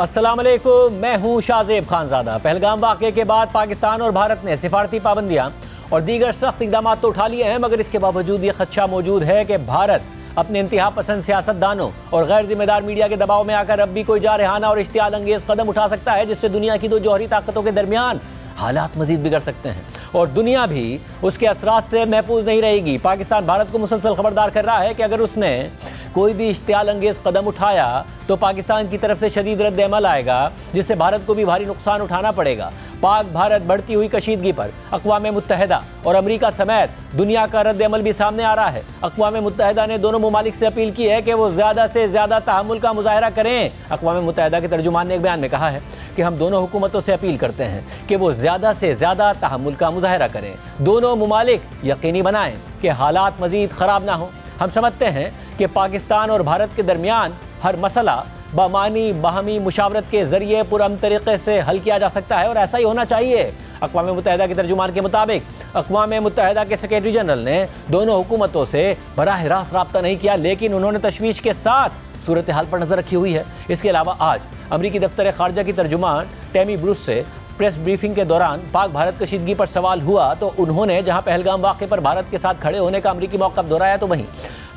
अस्सलाम वालेकुम, मैं हूं शाहजेब खानजादा। पहलगाम वाक़े के बाद पाकिस्तान और भारत ने सिफारती पाबंदियां और दीगर सख्त इक़दाम तो उठा लिए हैं, मगर इसके बावजूद ये खदशा मौजूद है कि भारत अपने इंतहा पसंद सियासतदानों और गैर जिम्मेदार मीडिया के दबाव में आकर अब भी कोई जारहाना और इश्तियाल अंगेज कदम उठा सकता है, जिससे दुनिया की दो जौहरी ताकतों के दरमियान हालात मजीद बिगड़ सकते हैं और दुनिया भी उसके असरात से महफूज नहीं रहेगी। पाकिस्तान भारत को मुसलसल खबरदार कर रहा है कि अगर उसने कोई भी इश्तियाल अंगेज कदम उठाया तो पाकिस्तान की तरफ से शदीद रद्द अमल आएगा, जिससे भारत को भी भारी नुकसान उठाना पड़ेगा। पाक भारत बढ़ती हुई कशीदगी पर अक़वाम मुत्तहिदा और अमरीका समेत दुनिया का रद्द अमल भी सामने आ रहा है। अक़वाम मुत्तहिदा ने दोनों ममालिक से अपील की है कि वो ज़्यादा से ज़्यादा तहम्मुल का मुज़ाहरा करें। अक़वाम मुत्तहिदा के तर्जुमान ने एक बयान में कहा है कि हम दोनों हुकूमतों से अपील करते हैं कि वो ज़्यादा से ज़्यादा तहम्मुल का मुज़ाहरा करें। दोनों ममालिक यकीनी बनाएं कि हालात मज़ीद ख़राब ना हो। हम समझते हैं कि पाकिस्तान और भारत के दरमियान हर मसला बामानी बाहमी मुशावरत के ज़रिए पुरअमन तरीक़े से हल किया जा सकता है और ऐसा ही होना चाहिए। अक़वाम मुत्तहिदा के तर्जुमान के मुताबिक अक़वाम मुत्तहिदा के सेक्रेटरी जनरल ने दोनों हुकूमतों से बराह रास्त रब्ता नहीं किया, लेकिन उन्होंने तशवीश के साथ सूरत हाल पर नज़र रखी हुई है। इसके अलावा आज अमरीकी दफ्तर ख़ारजा की तर्जुमान टैमी ब्रूस से प्रेस ब्रीफिंग के दौरान पाक भारत कशीदगी पर सवाल हुआ तो उन्होंने जहां पहलगाम वाक़े पर भारत के साथ खड़े होने का अमरीकी मौक़िफ़ दोहराया, तो वहीं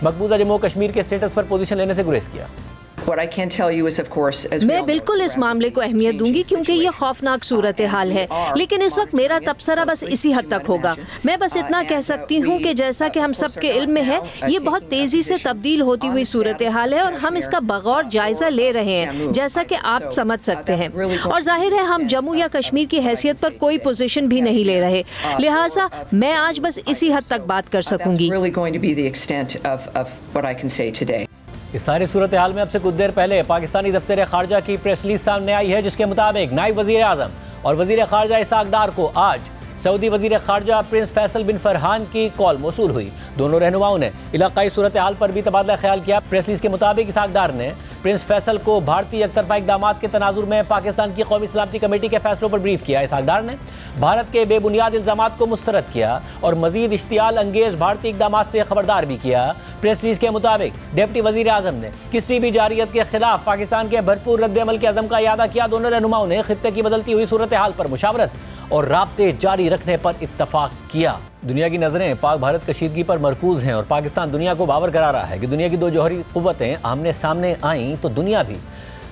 मकबूजा जम्मू कश्मीर के स्टेटस पर पोजीशन लेने से गुरेज किया। मैं बिल्कुल इस मामले को अहमियत दूंगी क्योंकि ये खौफनाक सूरत हाल है, लेकिन इस वक्त मेरा तबसरा बस इसी हद तक होगा। मैं बस इतना कह सकती हूँ कि जैसा कि हम सब के इल्म में है, ये बहुत तेज़ी से तब्दील होती हुई सूरत हाल है और हम इसका बगौर जायज़ा ले रहे हैं, जैसा कि आप समझ सकते हैं। और जाहिर है हम जम्मू या कश्मीर की हैसियत पर कोई पोजीशन भी नहीं ले रहे, लिहाजा मैं आज बस इसी हद तक बात कर सकूँगी। इस सारी सूरत हाल में अब से कुछ देर पहले पाकिस्तानी दफ्तर खारजा की प्रेस रिलीज सामने आई है, जिसके मुताबिक नायब वज़ीर आज़म और वज़ीर खारजा इसाक डार को आज सऊदी वज़ीर खारजा प्रिंस फैसल बिन फरहान की कॉल मौसूल हुई। दोनों रहनुमाओं ने इलाकाई सूरत हाल पर भी तबादला ख्याल किया। प्रेस रिलीज के मुताबिक इसाक डार ने प्रिंस फैसल को भारतीय एकतरफा इक़दामात के तनाजुर में पाकिस्तान की कौमी सलामती कमेटी के फैसलों पर ब्रीफ किया। इसाक डार ने भारत के बेबुनियाद इल्ज़ामात को मुस्तरद किया और मजीद इश्तियाल अंगेज भारतीय इक़दामात से खबरदार भी किया। प्रेस रिलीज के मुताबिक डिप्टी वज़ीर आज़म ने किसी भी जारियत के खिलाफ पाकिस्तान के भरपूर रद्द अमल के अज़म का इयादा किया। दोनों रहनुमाओं ने खित्ते की बदलती हुई सूरत हाल पर मुशावरत और राब्ते जारी रखने पर इत्तफाक किया। दुनिया की नज़रें पाक भारत कशीदगी पर मरकूज़ हैं और पाकिस्तान दुनिया को बावर करा रहा है कि दुनिया की दो जौहरी क़ुव्वतें आमने सामने आईं तो दुनिया भी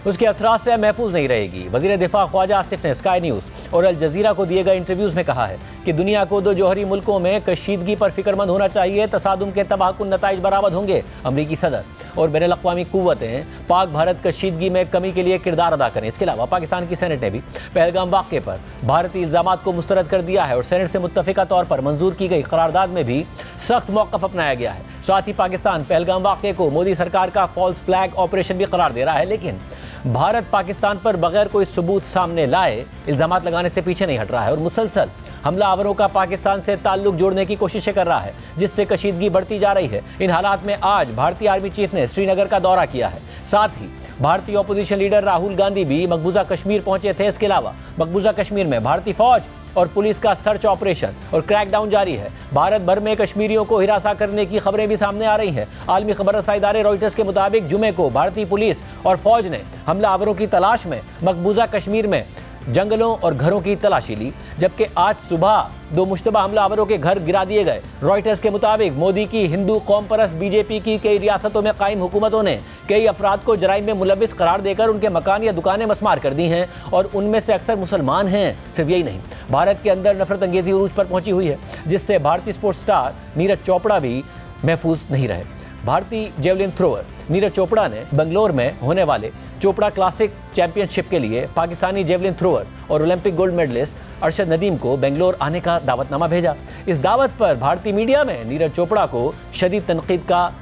उसके असरात से महफूज नहीं रहेगी। वज़ीर दिफा ख्वाजा आसिफ ने स्काई न्यूज़ और अल जज़ीरा को दिए गए इंटरव्यूज़ में कहा है कि दुनिया को दो जौहरी मुल्कों में कशीदगी पर फिक्रमंद होना चाहिए। तसादुम के तबाहकुन नताइज बरामद होंगे। अमरीकी सदर और बैनुल अक़वामी क़ुव्वतें पाक भारत कशीदगी में कमी के लिए किरदार अदा करें। इसके अलावा पाकिस्तान की सेनेट ने भी पहलगाम वाक़े पर भारतीय इल्ज़ामात को मुस्तरद कर दिया है और सेनेट से मुत्तफ़िका तौर पर मंजूर की गई करारदाद में भी सख्त मौक़िफ़ अपनाया गया है। साथ ही पाकिस्तान पहलगाम वाक़े को मोदी सरकार का फॉल्स फ्लैग ऑपरेशन भी करार दे रहा है, लेकिन भारत पाकिस्तान पर बगैर कोई सबूत सामने लाए इल्ज़ामात लगाने से पीछे नहीं हट रहा है और मुसलसल हमला आवरों का पाकिस्तान से ताल्लुक जोड़ने की कोशिशें कर रहा है, जिससे कशीदगी बढ़ती जा रही है। इन हालात में आज भारतीय आर्मी चीफ ने श्रीनगर का दौरा किया है। साथ ही भारतीय अपोजिशन लीडर राहुल गांधी भी मकबूजा कश्मीर पहुंचे थे। इसके अलावा मकबूजा कश्मीर में भारतीय फौज और पुलिस का सर्च ऑपरेशन और क्रैकडाउन जारी है। भारत भर में कश्मीरियों को हिरासा करने की खबरें भी सामने आ रही हैं। आलमी खबर रसाई इदारे रॉयटर्स के मुताबिक जुमे को भारतीय पुलिस और फौज ने हमला आवरों की तलाश में मकबूजा कश्मीर में जंगलों और घरों की तलाशी ली, जबकि आज सुबह दो मुश्तबा हमलावरों के घर गिरा दिए गए। रॉयटर्स के मुताबिक मोदी की हिंदू कौम परस्त बीजेपी की कई रियासतों में कायम हुकूमतों ने कई अफराद को जराइम में मुलविस करार देकर उनके मकान या दुकानें मस्मार कर दी हैं और उनमें से अक्सर मुसलमान हैं। सिर्फ यही नहीं, भारत के अंदर नफरत अंगेजी उरूज पर पहुंची हुई है, जिससे भारतीय स्पोर्ट्स स्टार नीरज चोपड़ा भी महफूज नहीं रहे। भारतीय जेवलिन थ्रोअर नीरज चोपड़ा ने बेंगलोर में होने वाले चोपड़ा क्लासिक चैंपियनशिप के लिए पाकिस्तानी जेवलिन थ्रोअर और Olympic gold medalist Arshad Nadeem को बेंगलोर आने का दावतनामा भेजा। इस दावत पर भारतीय मीडिया में नीरज चोपड़ा को शदीद तनकीद का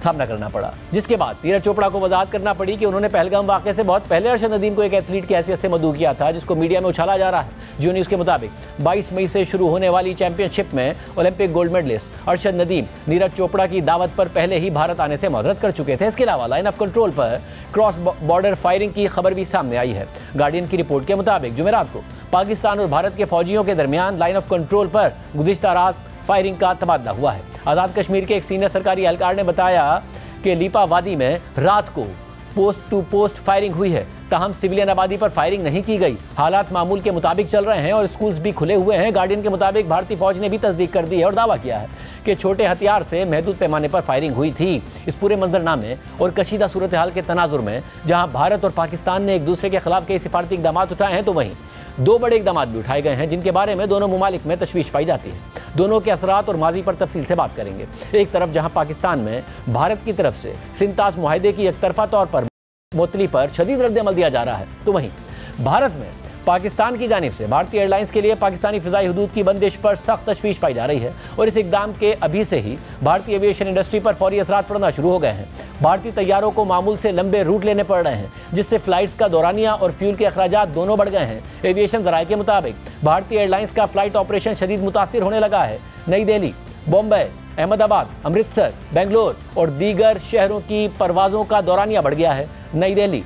सामना करना पड़ा, जिसके बाद नीरज चोपड़ा को वजाहत करना पड़ी कि उन्होंने पहलगाम वाक़े से बहुत पहले अरशद नदीम को एक एथलीट की हैसियत से मदऊ किया था, जिसको मीडिया में उछाला जा रहा है। जियो न्यूज़ के मुताबिक 22 मई से शुरू होने वाली चैंपियनशिप में Olympic gold medalist Arshad Nadeem Neeraj Chopra की दावत पर पहले ही भारत आने से मदद कर चुके थे। इसके अलावा लाइन ऑफ कंट्रोल पर क्रॉस बॉर्डर फायरिंग की खबर भी सामने आई है। गार्डियन की रिपोर्ट के मुताबिक जुमेरात को पाकिस्तान और भारत के फौजियों के दरमियान लाइन ऑफ कंट्रोल पर गुज़िश्ता रात फायरिंग का तबादला हुआ है। आज़ाद कश्मीर के एक सीनियर सरकारी एहलकार ने बताया कि लीपा वादी में रात को पोस्ट टू पोस्ट फायरिंग हुई है, ताहम सिविलियन आबादी पर फायरिंग नहीं की गई। हालात मामूल के मुताबिक चल रहे हैं और स्कूल्स भी खुले हुए हैं। गार्डियन के मुताबिक भारतीय फौज ने भी तस्दीक कर दी है और दावा किया है कि छोटे हथियार से महदूद पैमाने पर फायरिंग हुई थी। इस पूरे मंजरनामे और कशीदा सूरत हाल के तनाजुर में जहां भारत और पाकिस्तान ने एक दूसरे के खिलाफ कई सिफारती इकदाम उठाए हैं, तो वहीं दो बड़े इकदाम भी उठाए गए हैं जिनके बारे में दोनों मुमालिक में तशवीश पाई जाती है। दोनों के असरात और माजी पर तफसील से बात करेंगे। एक तरफ जहां पाकिस्तान में भारत की तरफ से सिंतास मुआहदे की एकतरफा तौर पर मुअत्तली पर शदीद रद्द-ए-अमल दिया जा रहा है, तो वहीं भारत में पाकिस्तान की जानिब से भारतीय एयरलाइंस के लिए पाकिस्तानी फ़िज़ाई हदूद की बंदिश पर सख्त तशवीश पाई जा रही है और इस इकदाम के अभी से ही भारतीय एविएशन इंडस्ट्री पर फौरी असरात पड़ना शुरू हो गए हैं। भारतीय तैयारों को मामूल से लंबे रूट लेने पड़ रहे हैं, जिससे फ़्लाइट्स का दौरानिया और फ्यूल के अखराजात दोनों बढ़ गए हैं। एविएशन ज़राए के मुताबिक भारतीय एयरलाइंस का फ़्लाइट ऑपरेशन शदीद मुतासिर होने लगा है। नई दिल्ली, बॉम्बे, अहमदाबाद, अमृतसर, बेंगलोर और दीगर शहरों की परवाज़ों का दौरानिया बढ़ गया है। नई दिल्ली,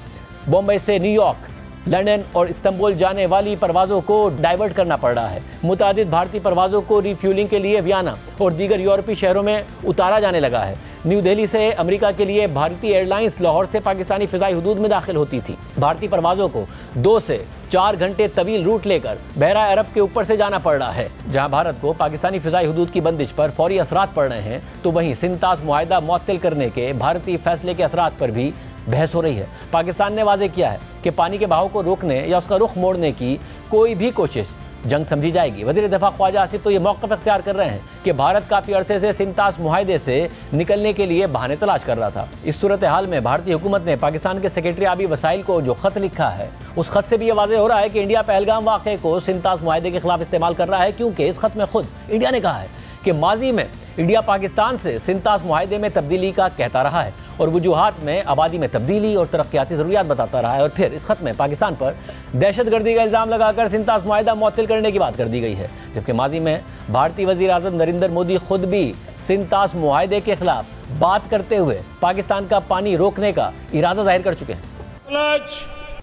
बॉम्बे से न्यूयॉर्क, लंदन और इस्तांबुल जाने वाली परवाज़ों को डाइवर्ट करना पड़ रहा है। मुतादिद भारतीय परवाज़ों को रिफ्यूलिंग के लिए वियना और दीगर यूरोपीय शहरों में उतारा जाने लगा है। न्यू दिल्ली से अमेरिका के लिए भारतीय एयरलाइंस लाहौर से पाकिस्तानी फ़िज़ाई हदूद में दाखिल होती थी। भारतीय परवाज़ों को 2 से 4 घंटे तवील रूट लेकर बहरा अरब के ऊपर से जाना पड़ रहा है। जहां भारत को पाकिस्तानी फ़िज़ाई हदूद की बंदिश पर फौरी असरात पड़ रहे हैं, तो वहीं सिंतास मुआहदा मुअत्तल करने के भारतीय फैसले के असरात पर भी बहस हो रही है। पाकिस्तान ने वाज़ेह किया है कि पानी के बहाव को रोकने या उसका रुख मोड़ने की कोई भी कोशिश जंग समझी जाएगी। वज़ीर दफ़ा ख्वाजा आसिफ तो ये मौक़िफ़ इख्तियार कर रहे हैं कि भारत काफ़ी अरसे से सिंतास मुआहदे से निकलने के लिए बहाने तलाश कर रहा था। इस सूरत हाल में भारतीय हुकूमत ने पाकिस्तान के सेक्रेटरी आबी वसाइल को जो ख़त लिखा है, उस ख़त से भी ये वाज़ेह हो रहा है कि इंडिया पहलगाम वाक़े को सिंतास मुआहदे के खिलाफ इस्तेमाल कर रहा है, क्योंकि इस ख़त में खुद इंडिया ने कहा है कि माजी में इंडिया पाकिस्तान से सिंतास मुआहदे में तब्दीली का कहता रहा है और वजूहात में आबादी में तब्दीली और तरक्याती ज़रूरियात बताता रहा है, और फिर इस खत में पाकिस्तान पर दहशतगर्दी का इल्ज़ाम लगाकर सिंतास मुआहदा मुअत्तल करने की बात कर दी गई है। जबकि माजी में भारतीय वज़ीर आज़म नरेंद्र मोदी खुद भी सिंतास मुआहदे के खिलाफ बात करते हुए पाकिस्तान का पानी रोकने का इरादा जाहिर कर चुके हैं।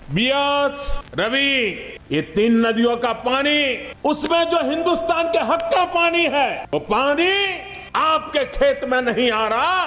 बियास, रवि, ये 3 नदियों का पानी, उसमें जो हिंदुस्तान के हक का पानी है, वो पानी आपके खेत में नहीं आ रहा,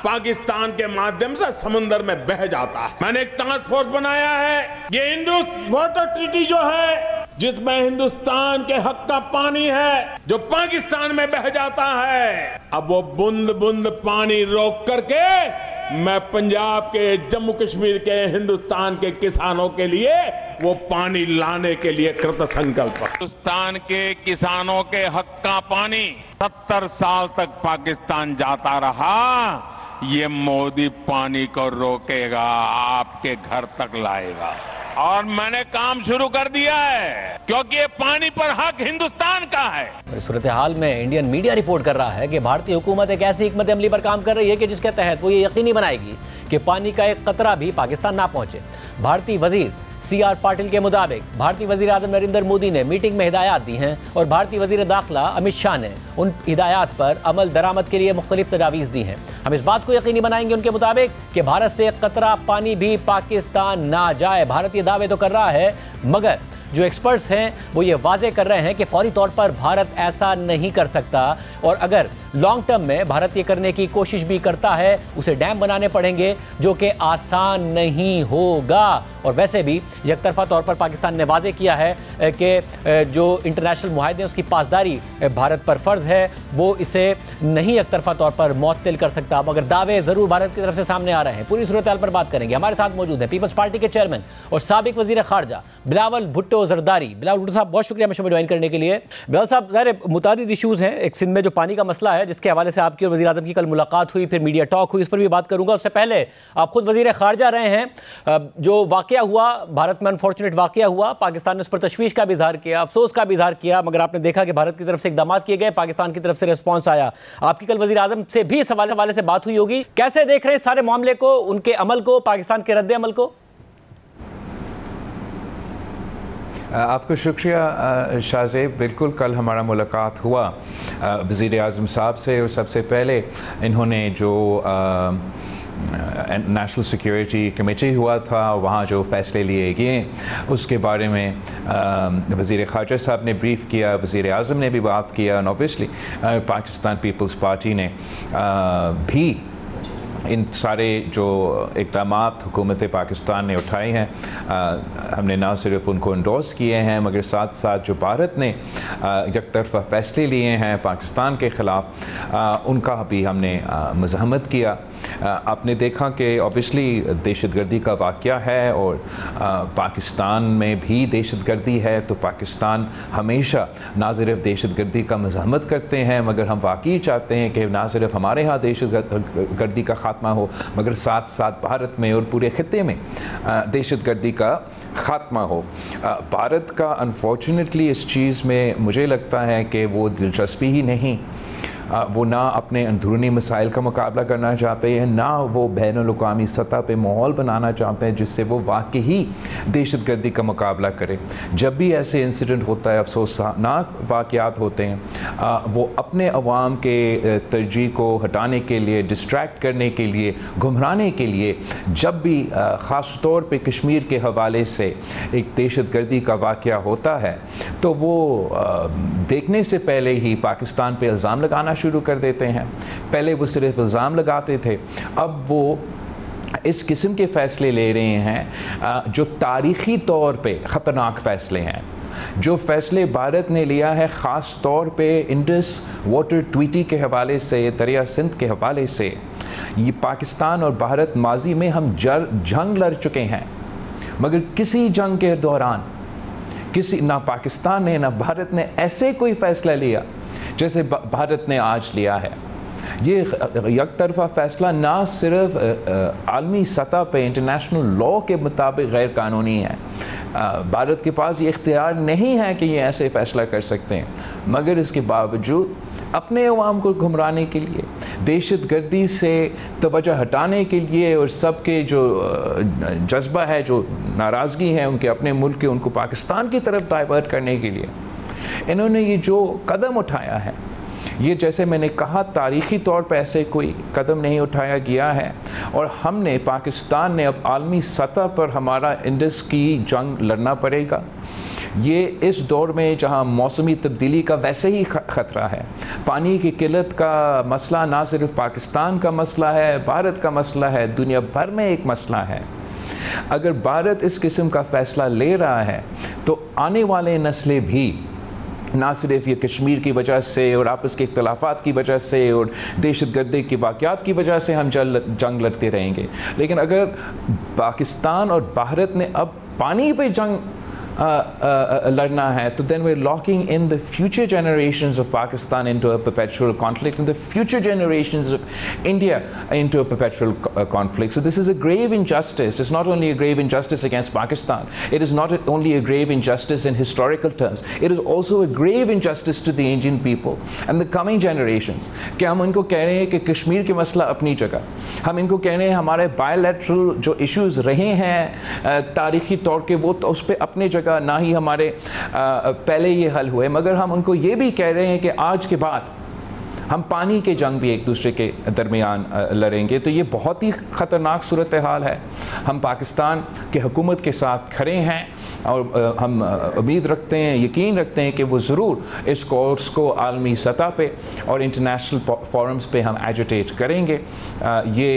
पाकिस्तान के माध्यम से समुद्र में बह जाता है। मैंने एक टास्क फोर्स बनाया है। ये इंडस वाटर ट्रीटी जो है, जिसमें हिंदुस्तान के हक का पानी है जो पाकिस्तान में बह जाता है, अब वो बूंद बूंद पानी रोक करके मैं पंजाब के, जम्मू कश्मीर के, हिंदुस्तान के किसानों के लिए वो पानी लाने के लिए कृत संकल्प। हिंदुस्तान के किसानों के हक का पानी 70 साल तक पाकिस्तान जाता रहा, ये मोदी पानी को रोकेगा, आपके घर तक लाएगा। और मैंने काम शुरू कर दिया है, क्योंकि ये पानी पर हक हिंदुस्तान का है। इस सूरत हाल में इंडियन मीडिया रिपोर्ट कर रहा है कि भारतीय हुकूमत एक ऐसी हिकमत अमली पर काम कर रही है कि जिसके तहत वो ये यकीनी बनाएगी कि पानी का एक कतरा भी पाकिस्तान ना पहुंचे। भारतीय वजीर CR पाटिल के मुताबिक भारतीय वज़ीर आज़म नरेंद्र मोदी ने मीटिंग में हिदायत दी हैं और भारतीय वज़ीर दाखिला अमित शाह ने उन हिदायत पर अमल दरामद के लिए मुख्तलिफ तजावीज़ दी हैं। हम इस बात को यकीनी बनाएंगे उनके मुताबिक कि भारत से कतरा पानी भी पाकिस्तान ना जाए। भारत ये दावे तो कर रहा है, मगर जो एक्सपर्ट्स हैं वो ये वाज़ेह कर रहे हैं कि फौरी तौर पर भारत ऐसा नहीं कर सकता, और अगर लॉन्ग टर्म में भारत ये करने की कोशिश भी करता है, उसे डैम बनाने पड़ेंगे जो कि आसान नहीं होगा। और वैसे भी एकतरफा तौर पर पाकिस्तान ने वाज़ेह किया है कि जो इंटरनेशनल मुआहदे उसकी पासदारी भारत पर फ़र्ज़ है, वो इसे नहीं एकतरफा तौर पर मुअत्तल कर सकता, मगर दावे ज़रूर भारत की तरफ से सामने आ रहे हैं। पूरी सूरत हाल पर बात करेंगे। हमारे साथ मौजूद है पीपल्स पार्टी के चेयरमैन और साबिक वज़ीर ख़ारजा बिलावल भुट्टो ज़रदारी। बिलावल भुट्टो साहब, बहुत शुक्रिया हमें ज्वाइन करने के लिए। बिलावल साहब, ज़ाहिर मुतादिद इशूज़ हैं। एक सिंध में जो पानी का मसला है, जिसके हवाले से आपकी और वज़ीर आज़म की कल मुलाकात हुई, फिर मीडिया टॉक हुई, इस पर भी बात करूँगा। उससे पहले आप खुद वज़ीर ख़ारजा रहे हैं। जो वाक़या हुआ भारत में, अनफॉर्चुनेट वाक़या हुआ, पाकिस्तान ने उस पर तशवीश का भी इज़हार किया, अफसोस का भी इज़हार किया, मगर आपने देखा कि भारत की तरफ से इक़दाम किए गए, पाकिस्तान की तरफ से रिस्पॉन्स आया। आपकी कल वज़ीर आज़म से भी इस हवाले से बात हुई होगी। कैसे देख रहे हैं सारे मामले को, उनके अमल को, पाकिस्तान के रद्द अमल को? आपको शुक्रिया शाहज़ेब। बिल्कुल, कल हमारा मुलाकात हुआ वज़ीर आज़म साहब से, और सबसे पहले इन्होंने जो नेशनल सिक्योरिटी कमेटी हुआ था, वहाँ जो फ़ैसले लिए गए उसके बारे में वज़ीर ख़ारजा साहब ने ब्रीफ़ किया, वज़ीर आज़म ने भी बात किया, और ऑब्वियसली पाकिस्तान पीपल्स पार्टी ने भी इन सारे जो इक़दामात हुकूमत पाकिस्तान ने उठाए हैं, हमने ना सिर्फ उनको इंडोर्स किए हैं मगर साथ साथ जो भारत ने यकतरफ़ा फ़ैसले लिए हैं पाकिस्तान के ख़िलाफ़ उनका भी हमने मज़ाहमत किया। आपने देखा कि ऑब्वियसली दहशतगर्दी का वाक़या है और पाकिस्तान में भी दहशतगर्दी है, तो पाकिस्तान हमेशा ना सिर्फ दहशतगर्दी का मज़ाहमत करते हैं मगर हम वाकई चाहते हैं कि ना सिर्फ हमारे यहाँ दहशतगर्दी का ख़ात्मा हो मगर साथ साथ भारत में और पूरे खित्ते में दहशतगर्दी का ख़ात्मा हो। भारत का अनफॉर्चुनेटली इस चीज़ में मुझे लगता है कि वो दिलचस्पी ही नहीं, वो ना अपने अंदरूनी मसाइल का मुकाबला करना चाहते हैं, ना वो बैनुल-अक़वामी सतह पे माहौल बनाना चाहते हैं जिससे वो वाकई दहशतगर्दी का मुकाबला करें। जब भी ऐसे इंसिडेंट होता है, अफसोसनाक वाक़यात होते हैं, वो अपने अवाम के तरजीह को हटाने के लिए, डिस्ट्रैक्ट करने के लिए, गुमराने के लिए, जब भी ख़ास तौर पे कश्मीर के हवाले से एक दहशतगर्दी का वाक़या होता है तो वो देखने से पहले ही पाकिस्तान पे इल्ज़ाम लगाना शुरू कर देते हैं। पहले वो सिर्फ इल्ज़ाम लगाते थे, अब वो इस किस्म के फ़ैसले ले रहे हैं जो तारीख़ी तौर पे ख़तरनाक फ़ैसले हैं। जो फ़ैसले भारत ने लिया है ख़ास तौर पे इंडस वाटर ट्वीटी के हवाले से, दरिया सिंध के हवाले से, ये पाकिस्तान और भारत माजी में हम जंग लड़ चुके हैं मगर किसी जंग के दौरान ना पाकिस्तान ने ना भारत ने ऐसे कोई फ़ैसला लिया जैसे भारत ने आज लिया है। ये यकतरफ़ा फ़ैसला ना सिर्फ आलमी सतह पे इंटरनेशनल लॉ के मुताबिक गैर कानूनी है, भारत के पास ये इख्तियार नहीं है कि ये ऐसे फ़ैसला कर सकते हैं, मगर इसके बावजूद अपने अवाम को घुमराने के लिए, दहशतगर्दी से तवज्जो हटाने के लिए और सबके जो जज्बा है, जो नाराज़गी है उनके अपने मुल्क के, उनको पाकिस्तान की तरफ डाइवर्ट करने के लिए इन्होंने ये जो कदम उठाया है, ये जैसे मैंने कहा तारीख़ी तौर पर ऐसे कोई कदम नहीं उठाया गया है। और हमने, पाकिस्तान ने अब आलमी सतह पर हमारा इंडस की जंग लड़ना पड़ेगा। ये इस दौर में जहाँ मौसमी तब्दीली का वैसे ही ख़तरा है, पानी की किल्लत का मसला ना सिर्फ पाकिस्तान का मसला है, भारत का मसला है, दुनिया भर में एक मसला है। अगर भारत इस किस्म का फ़ैसला ले रहा है तो आने वाले नस्लें भी ना सिर्फ ये कश्मीर की वजह से और आपस के इख्तलाफात की वजह से और दहशतगर्दी के वाक़यात की वजह से हम जंग लड़ते रहेंगे, लेकिन अगर पाकिस्तान और भारत ने अब पानी पे जंग लड़ना है तो then we're locking in the future generations of Pakistan into a perpetual conflict and the future generations of India into a perpetual conflict. So this is a grave injustice. It's not only a grave injustice against Pakistan, it is not only a grave injustice in historical terms, it is also a grave injustice to the Indian people and the coming generations. कि हम इनको कह रहे हैं कि कश्मीर की मसला अपनी जगह, हम इनको कह रहे हैं हमारे बायलैटरल जो इश्यूज़ रहे हैं तारीख़ी तौर के, वो तो उस पर अपने जगह ना ही हमारे पहले ये हल हुए, मगर हम उनको ये भी कह रहे हैं कि आज के बाद हम पानी के जंग भी एक दूसरे के दरमियान लड़ेंगे। तो ये बहुत ही ख़तरनाक सूरत हाल है। हम पाकिस्तान की हुकूमत के साथ खड़े हैं और हम उम्मीद रखते हैं, यकीन रखते हैं कि वो ज़रूर इस कोर्स को आलमी सतह पे और इंटरनेशनल फोरम्स पे हम एजिटेट करेंगे। ये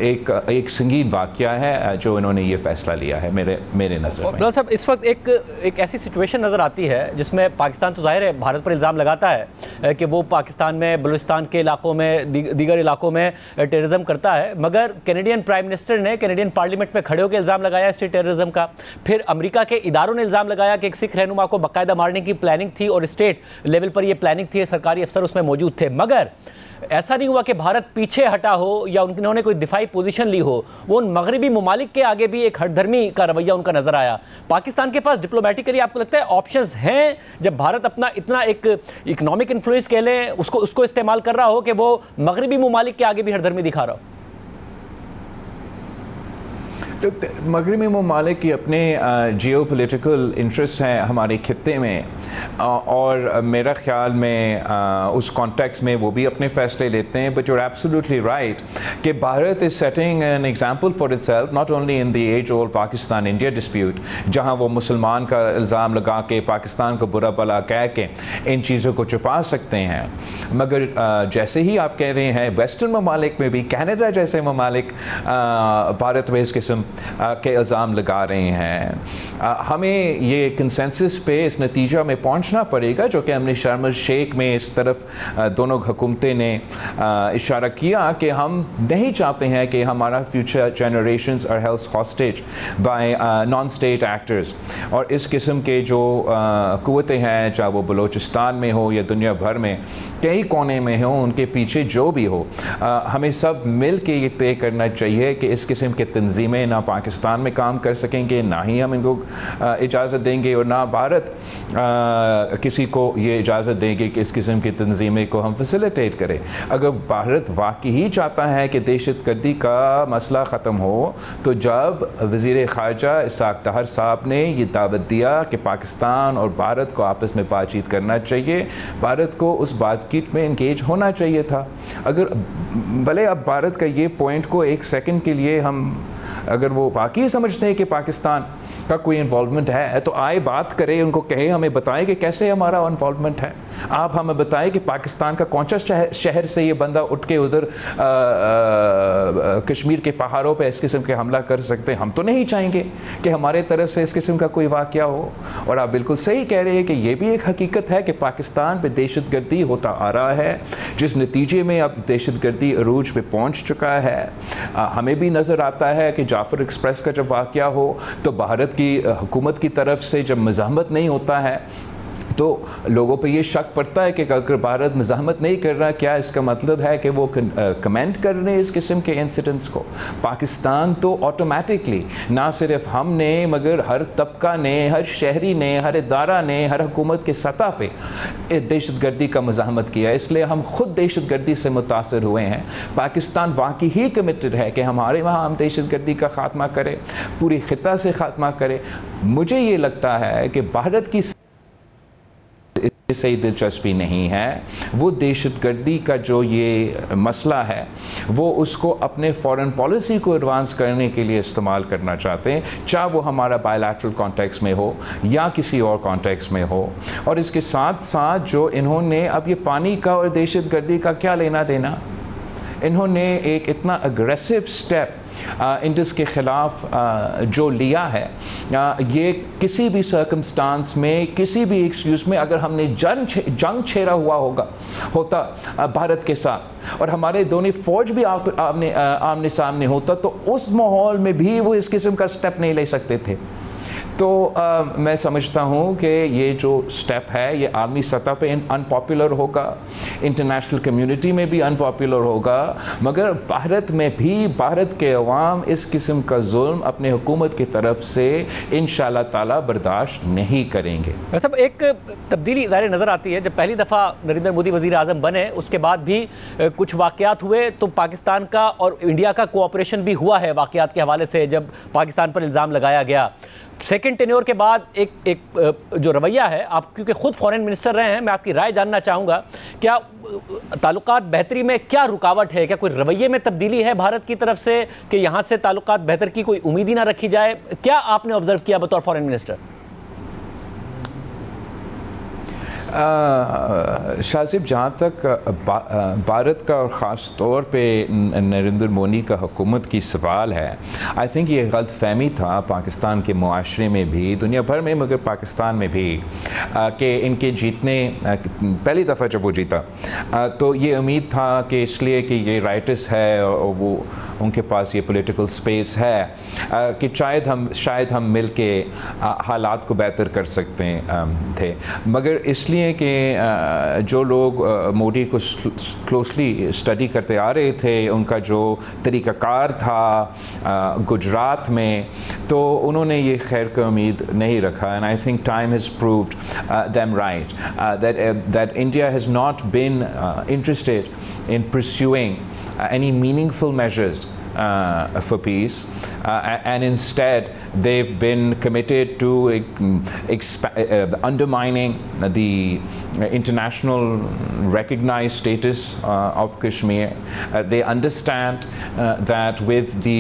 एक संगीन वाक़या है जो इन्होंने ये फ़ैसला लिया है मेरे नज़र में। साहब, इस वक्त एक ऐसी सिचुएशन नज़र आती है जिसमें पाकिस्तान तो ज़ाहिर है भारत पर इल्ज़ाम लगाता है कि वो पाकिस्तान में, बलूचिस्तान के इलाकों में, दीगर इलाकों में टेररिज्म करता है, मगर कैनेडियन प्राइम मिनिस्टर ने कैनेडियन पार्लियामेंट में खड़े होकर इल्ज़ाम लगाया स्टेट टेररिज्म का। फिर अमेरिका के इदारों ने इल्ज़ाम लगाया कि एक सिख रहनुमा को बाकायदा मारने की प्लानिंग थी और स्टेट लेवल पर यह प्लानिंग थी, सरकारी अफसर उसमें मौजूद थे। मगर ऐसा नहीं हुआ कि भारत पीछे हटा हो या उन्होंने कोई दिफाई पोजीशन ली हो, वो उन मगरबी ममालिक के आगे भी एक हठधर्मी का रवैया उनका नजर आया। पाकिस्तान के पास डिप्लोमेटिकली आपको लगता है ऑप्शंस हैं जब भारत अपना इतना एक इकोनॉमिक इन्फ्लुएंस कह लें उसको इस्तेमाल कर रहा हो कि वो मगरबी ममालिक के आगे भी हठधर्मी दिखा रहा हो? तो मगरबी ममालिक की अपने जियो पोलिटिकल इंटरेस्ट हैं हमारे खित्ते में, और मेरा ख्याल में उस कॉन्टेक्स्ट में वो भी अपने फैसले लेते हैं। But you are absolutely right कि Bharat is setting an example for itself, not only in the age old Pakistan India dispute, जहाँ वो मुसलमान का इल्ज़ाम लगा के पाकिस्तान को बुरा भला कह के इन चीज़ों को छुपा सकते हैं, मगर जैसे ही आप कह रहे हैं वेस्टर्न ममालिक में भी, कनाडा जैसे ममालिक भारत में इस किस्म के इल्ज़ाम लगा रहे हैं। हमें ये कंसेंसस पे इस नतीजा में पहुंचना पड़ेगा, जो कि हमने शर्म अल शेख में इस तरफ दोनों हुकूमतें ने इशारा किया कि हम नहीं चाहते हैं कि हमारा future generations are held hostage by non state actors, और इस किस्म के जो क़ुव्वतें हैं, चाहे वो बलूचिस्तान में हो या दुनिया भर में कई कोने में हो, उनके पीछे जो भी हो, हमें सब मिल के ये तय करना चाहिए कि इस किस्म के तंजीमें ना पाकिस्तान में काम कर सकेंगे, ना ही हम इनको इजाज़त देंगे, और ना भारत किसी को ये इजाज़त देंगे कि इस किस्म की तंजीमें को हम फैसिलिटेट करें। अगर भारत वाकई ही चाहता है कि दहशतगर्दी का मसला ख़त्म हो, तो जब वज़ीर ख़ारजा इसाक़ दार साहब ने ये दावत दिया कि पाकिस्तान और भारत को आपस में बातचीत करना चाहिए, भारत को उस बातचीत में इंगेज होना चाहिए था। अगर भले अब भारत का ये पॉइंट को एक सेकंड के लिए हम, अगर वो वाकई समझते हैं कि पाकिस्तान का कोई इन्वॉल्वमेंट है, तो आए बात करें, उनको कहें, हमें बताएं कि कैसे हमारा इन्वॉल्वमेंट है। आप हमें बताएं कि पाकिस्तान का कौन सा शहर से ये बंदा उठ के उधर कश्मीर के पहाड़ों पे इस किस्म के हमला कर सकते हैं। हम तो नहीं चाहेंगे कि हमारे तरफ से इस किस्म का कोई वाक़या हो। और आप बिल्कुल सही कह रहे हैं कि ये भी एक हकीकत है कि पाकिस्तान पे दहशतगर्दी होता आ रहा है, जिस नतीजे में अब दहशतगर्दी अरूज पे पहुँच चुका है। हमें भी नज़र आता है कि जाफ़र एक्सप्रेस का जब वाक़या हो, तो भारत की हुकूमत की तरफ से जब मज़ाहमत नहीं होता है, तो लोगों पे ये शक पड़ता है कि अगर भारत मज़ाहमत नहीं कर रहा, क्या इसका मतलब है कि वो कमेंट कर रहे हैं इस किस्म के इंसिडेंट्स को। पाकिस्तान तो ऑटोमेटिकली, ना सिर्फ हमने मगर हर तबका ने, हर शहरी ने, हर इदारा ने, हर हुकूमत के सतह पे दहशतगर्दी का मज़ाहमत किया, इसलिए हम खुद दहशतगर्दी से मुतासर हुए हैं। पाकिस्तान वाकई ही कमिटेड है कि हमारे वहाँ हम दहशतगर्दी का ख़ात्मा करें, पूरी खिता से ख़ात्मा करें। मुझे ये लगता है कि भारत की सही दिलचस्पी नहीं है, वो दहशतगर्दी का जो ये मसला है वो उसको अपने फॉरेन पॉलिसी को एडवांस करने के लिए इस्तेमाल करना चाहते हैं, चाहे वो हमारा बायलैटरल कॉन्टेक्स्ट में हो या किसी और कॉन्टेक्स्ट में हो। और इसके साथ साथ जो इन्होंने अब ये पानी का और दहशतगर्दी का क्या लेना देना, इन्होंने एक इतना अग्रेसिव स्टेप इंडस के ख़िलाफ़ जो लिया है, ये किसी भी सर्कमस्टांस में, किसी भी एक्सक्यूज़ में, अगर हमने जंग छेड़ा हुआ होता भारत के साथ और हमारे दोनों फ़ौज भी आमने सामने होता, तो उस माहौल में भी वो इस किस्म का स्टेप नहीं ले सकते थे। तो मैं समझता हूँ कि ये जो स्टेप है ये आलमी सतह पे अनपॉपुलर होगा, इंटरनेशनल कम्युनिटी में भी अनपॉपुलर होगा, मगर भारत में भी भारत के अवाम इस किस्म का जुल्म अपने हुकूमत की तरफ से इंशाअल्लाह ताला बर्दाश्त नहीं करेंगे। सब एक तब्दीली ज़ाहिर नज़र आती है। जब पहली दफ़ा नरेंद्र मोदी वज़ीर आज़म बने, उसके बाद भी कुछ वाक़यात हुए, तो पाकिस्तान का और इंडिया का कोऑपरेशन भी हुआ है वाक़यात के हवाले से। जब पाकिस्तान पर इल्ज़ाम लगाया गया, सेकेंड टेन्योर के बाद एक जो रवैया है, आप क्योंकि खुद फॉरेन मिनिस्टर रहे हैं, मैं आपकी राय जानना चाहूँगा, क्या ताल्लुकात बेहतरी में क्या रुकावट है? क्या कोई रवैये में तब्दीली है भारत की तरफ से कि यहाँ से ताल्लुकात बेहतर की कोई उम्मीद ही ना रखी जाए? क्या आपने ऑब्जर्व किया बतौर फॉरेन मिनिस्टर? शाहज़िब, जहाँ तक भारत का और ख़ास तौर पे नरेंद्र मोदी का हुकूमत की सवाल है, आई थिंक ये गलत फहमी था पाकिस्तान के मुआशरे में भी, दुनिया भर में, मगर पाकिस्तान में भी, कि इनके जीतने, पहली दफ़ा जब वो जीता तो ये उम्मीद था कि इसलिए कि ये राइटस है और वो उनके पास ये पॉलिटिकल स्पेस है कि शायद हम मिल के हालात को बेहतर कर सकते थे। मगर इसलिए कि जो लोग मोदी को क्लोजली स्टडी करते आ रहे थे, उनका जो तरीक़ाकार था गुजरात में, तो उन्होंने ये खैर की उम्मीद नहीं रखा। And I think time has proved them right that India has not been interested in pursuing any meaningful measures for peace, and instead they've been committed to undermining the international recognized status of Kashmir. They understand that with the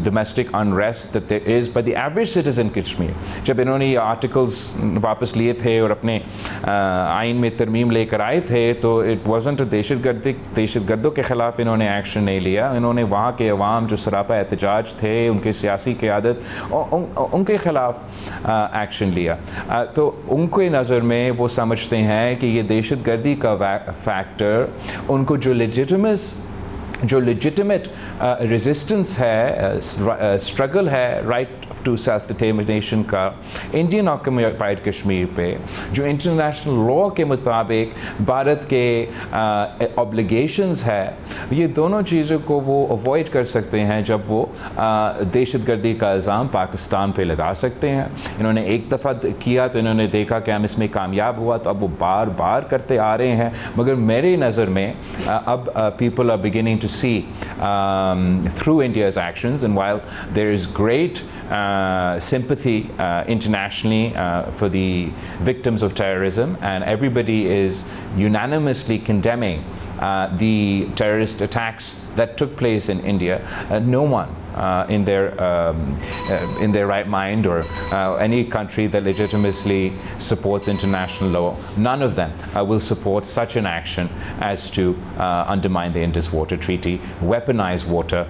domestic unrest that there is by the average citizen Kashmir, जब इन्होंने ये articles वापस लिए थे और अपने आइन में तरमीम लेकर आए थे, तो इट वाजंट दहशतगर्दों के ख़िलाफ़ इन्होंने एक्शन नहीं लिया. इन्होंने वहाँ के अवाम जो सरापा एहतजाज थे, उनके सियासी क़यादत, उनके ख़िलाफ़ एक्शन लिया. तो उनके नज़र में वो समझते हैं कि ये दहशतगर्दी का फैक्टर उनको जो लेजिटिमेट रेजिस्टेंस है, स्ट्रगल है राइट टू सेल्फ डिटर्मिनेशन का इंडियन ऑक्यूपाइड कश्मीर पे, जो इंटरनेशनल लॉ के मुताबिक भारत के ऑब्लिगेशंस है, ये दोनों चीज़ों को वो अवॉइड कर सकते हैं जब वो दहशतगर्दी का इल्ज़ाम पाकिस्तान पे लगा सकते हैं. इन्होंने एक दफ़ा किया तो इन्होंने देखा कि हम इसमें कामयाब हुआ, तो अब वो बार बार करते आ रहे हैं. मगर मेरी नज़र में अब people are beginning to see through India's actions, and while there is great sympathy internationally for the victims of terrorism, and everybody is unanimously condemning the terrorist attacks that took place in India, no one in their right mind, or any country that legitimately supports international law, none of them will support such an action as to undermine the Indus Water Treaty, weaponize water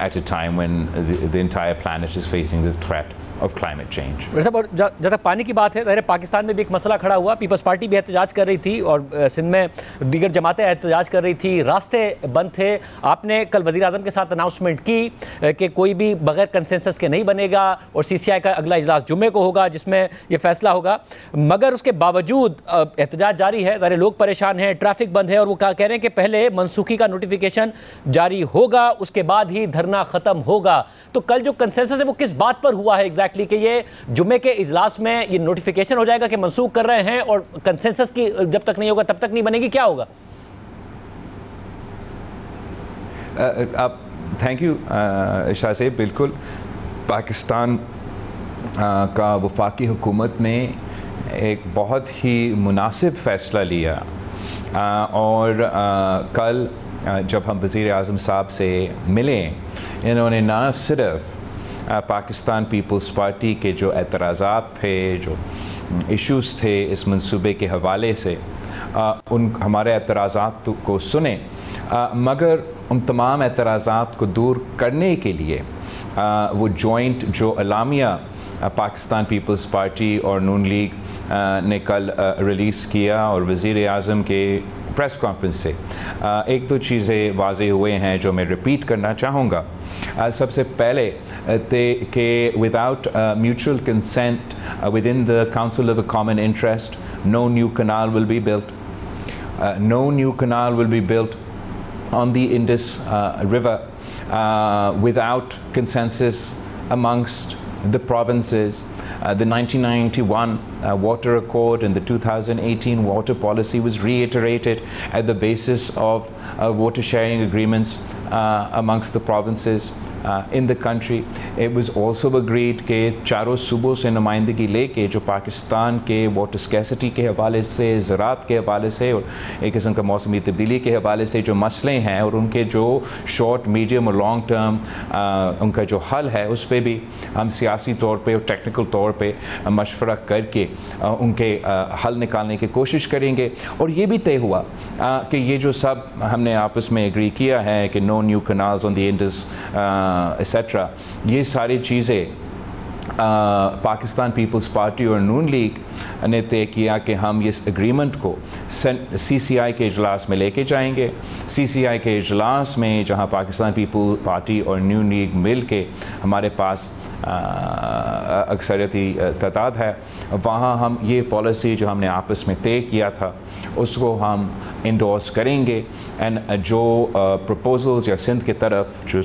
at a time when the entire planet is facing the threat of climate change. जब तक पानी की बात है, ज़ाहिर पाकिस्तान में भी एक मसला खड़ा हुआ. पीपल्स पार्टी भी एहतजाज कर रही थी और सिंध में दीगर जमातें एहतजाज कर रही थी. रास्ते बंद थे. आपने कल वज़ीर आज़म के साथ अनाउंसमेंट की कि कोई भी बगैर कंसेंसस के नहीं बनेगा, और CCI का अगला इजलास जुम्मे को होगा जिसमें ये फैसला होगा. मगर उसके बावजूद एहतजाज जारी है. ज़ाहिर लोग परेशान हैं, ट्रैफिक बंद है, और वो कह रहे हैं कि पहले मनसूखी का नोटिफिकेशन जारी होगा, उसके बाद ही धरना ख़त्म होगा. तो कल जो कंसेंसस है वो किस बात पर हुआ है कि ये जुम्मे के इजलास में ये नोटिफिकेशन हो जाएगा कि मंसूख कर रहे हैं, और कंसेंसस की जब तक नहीं होगा तब तक नहीं बनेगी, क्या होगा? थैंक यू शाह साहब. बिल्कुल, पाकिस्तान का वफाकी हुकूमत ने एक बहुत ही मुनासिब फ़ैसला लिया, और कल जब हम वज़ीर आज़म साहब से मिले, इन्होंने ना सिर्फ पाकिस्तान पीपल्स पार्टी के जो एतराज़ात थे, जो इश्यूज़ थे इस मंसूबे के हवाले से, उन हमारे एतराज़ात को सुने, मगर उन तमाम एतराज़ात को दूर करने के लिए वो जॉइंट जो अलामिया पाकिस्तान पीपल्स पार्टी और नून लीग ने कल रिलीज़ किया, और वज़ीर आज़म के प्रेस कॉन्फ्रेंस से एक दो चीज़ें वाज़े हुए हैं जो मैं रिपीट करना चाहूँगा. सबसे पहले कि without mutual consent within the council of a common interest, no new canal will be built. No new canal will be built on the Indus River without consensus amongst the provinces. The 1991 Water Accord and the 2018 Water Policy was reiterated at the basis of water sharing agreements amongst the provinces in the country. It was also agreed कि चारों सूबों से नुमाइंदगी लेके जो पाकिस्तान के water scarcity के हवाले से, ज़राअत के हवाले से, और एक किस्म का मौसमी तब्दीली के हवाले से जो मसले हैं, और उनके जो शॉर्ट, मीडियम और लॉन्ग टर्म उनका जो हल है, उस पर भी हम सियासी तौर पे और टेक्निकल तौर पे मशवरा करके उनके हल निकालने की कोशिश करेंगे. और ये भी तय हुआ कि ये जो सब हमने आपस में एग्री किया है कि no new canals on the Indus etcetera, ये सारी चीज़ें पाकिस्तान पीपल्स पार्टी और नून लीग ने तय किया कि हम इस एग्रीमेंट को CCI के इजलास में लेके जाएंगे. CCI के इजलास में जहां पाकिस्तान पीपल्स पार्टी और नून लीग मिल के हमारे पास अक्सरियती तादाद है, वहाँ हम ये पॉलिसी जो हमने आपस में तय किया था उसको हम इंडोर्स करेंगे। एंड जो प्रपोजल्स या सिंध की तरफ जो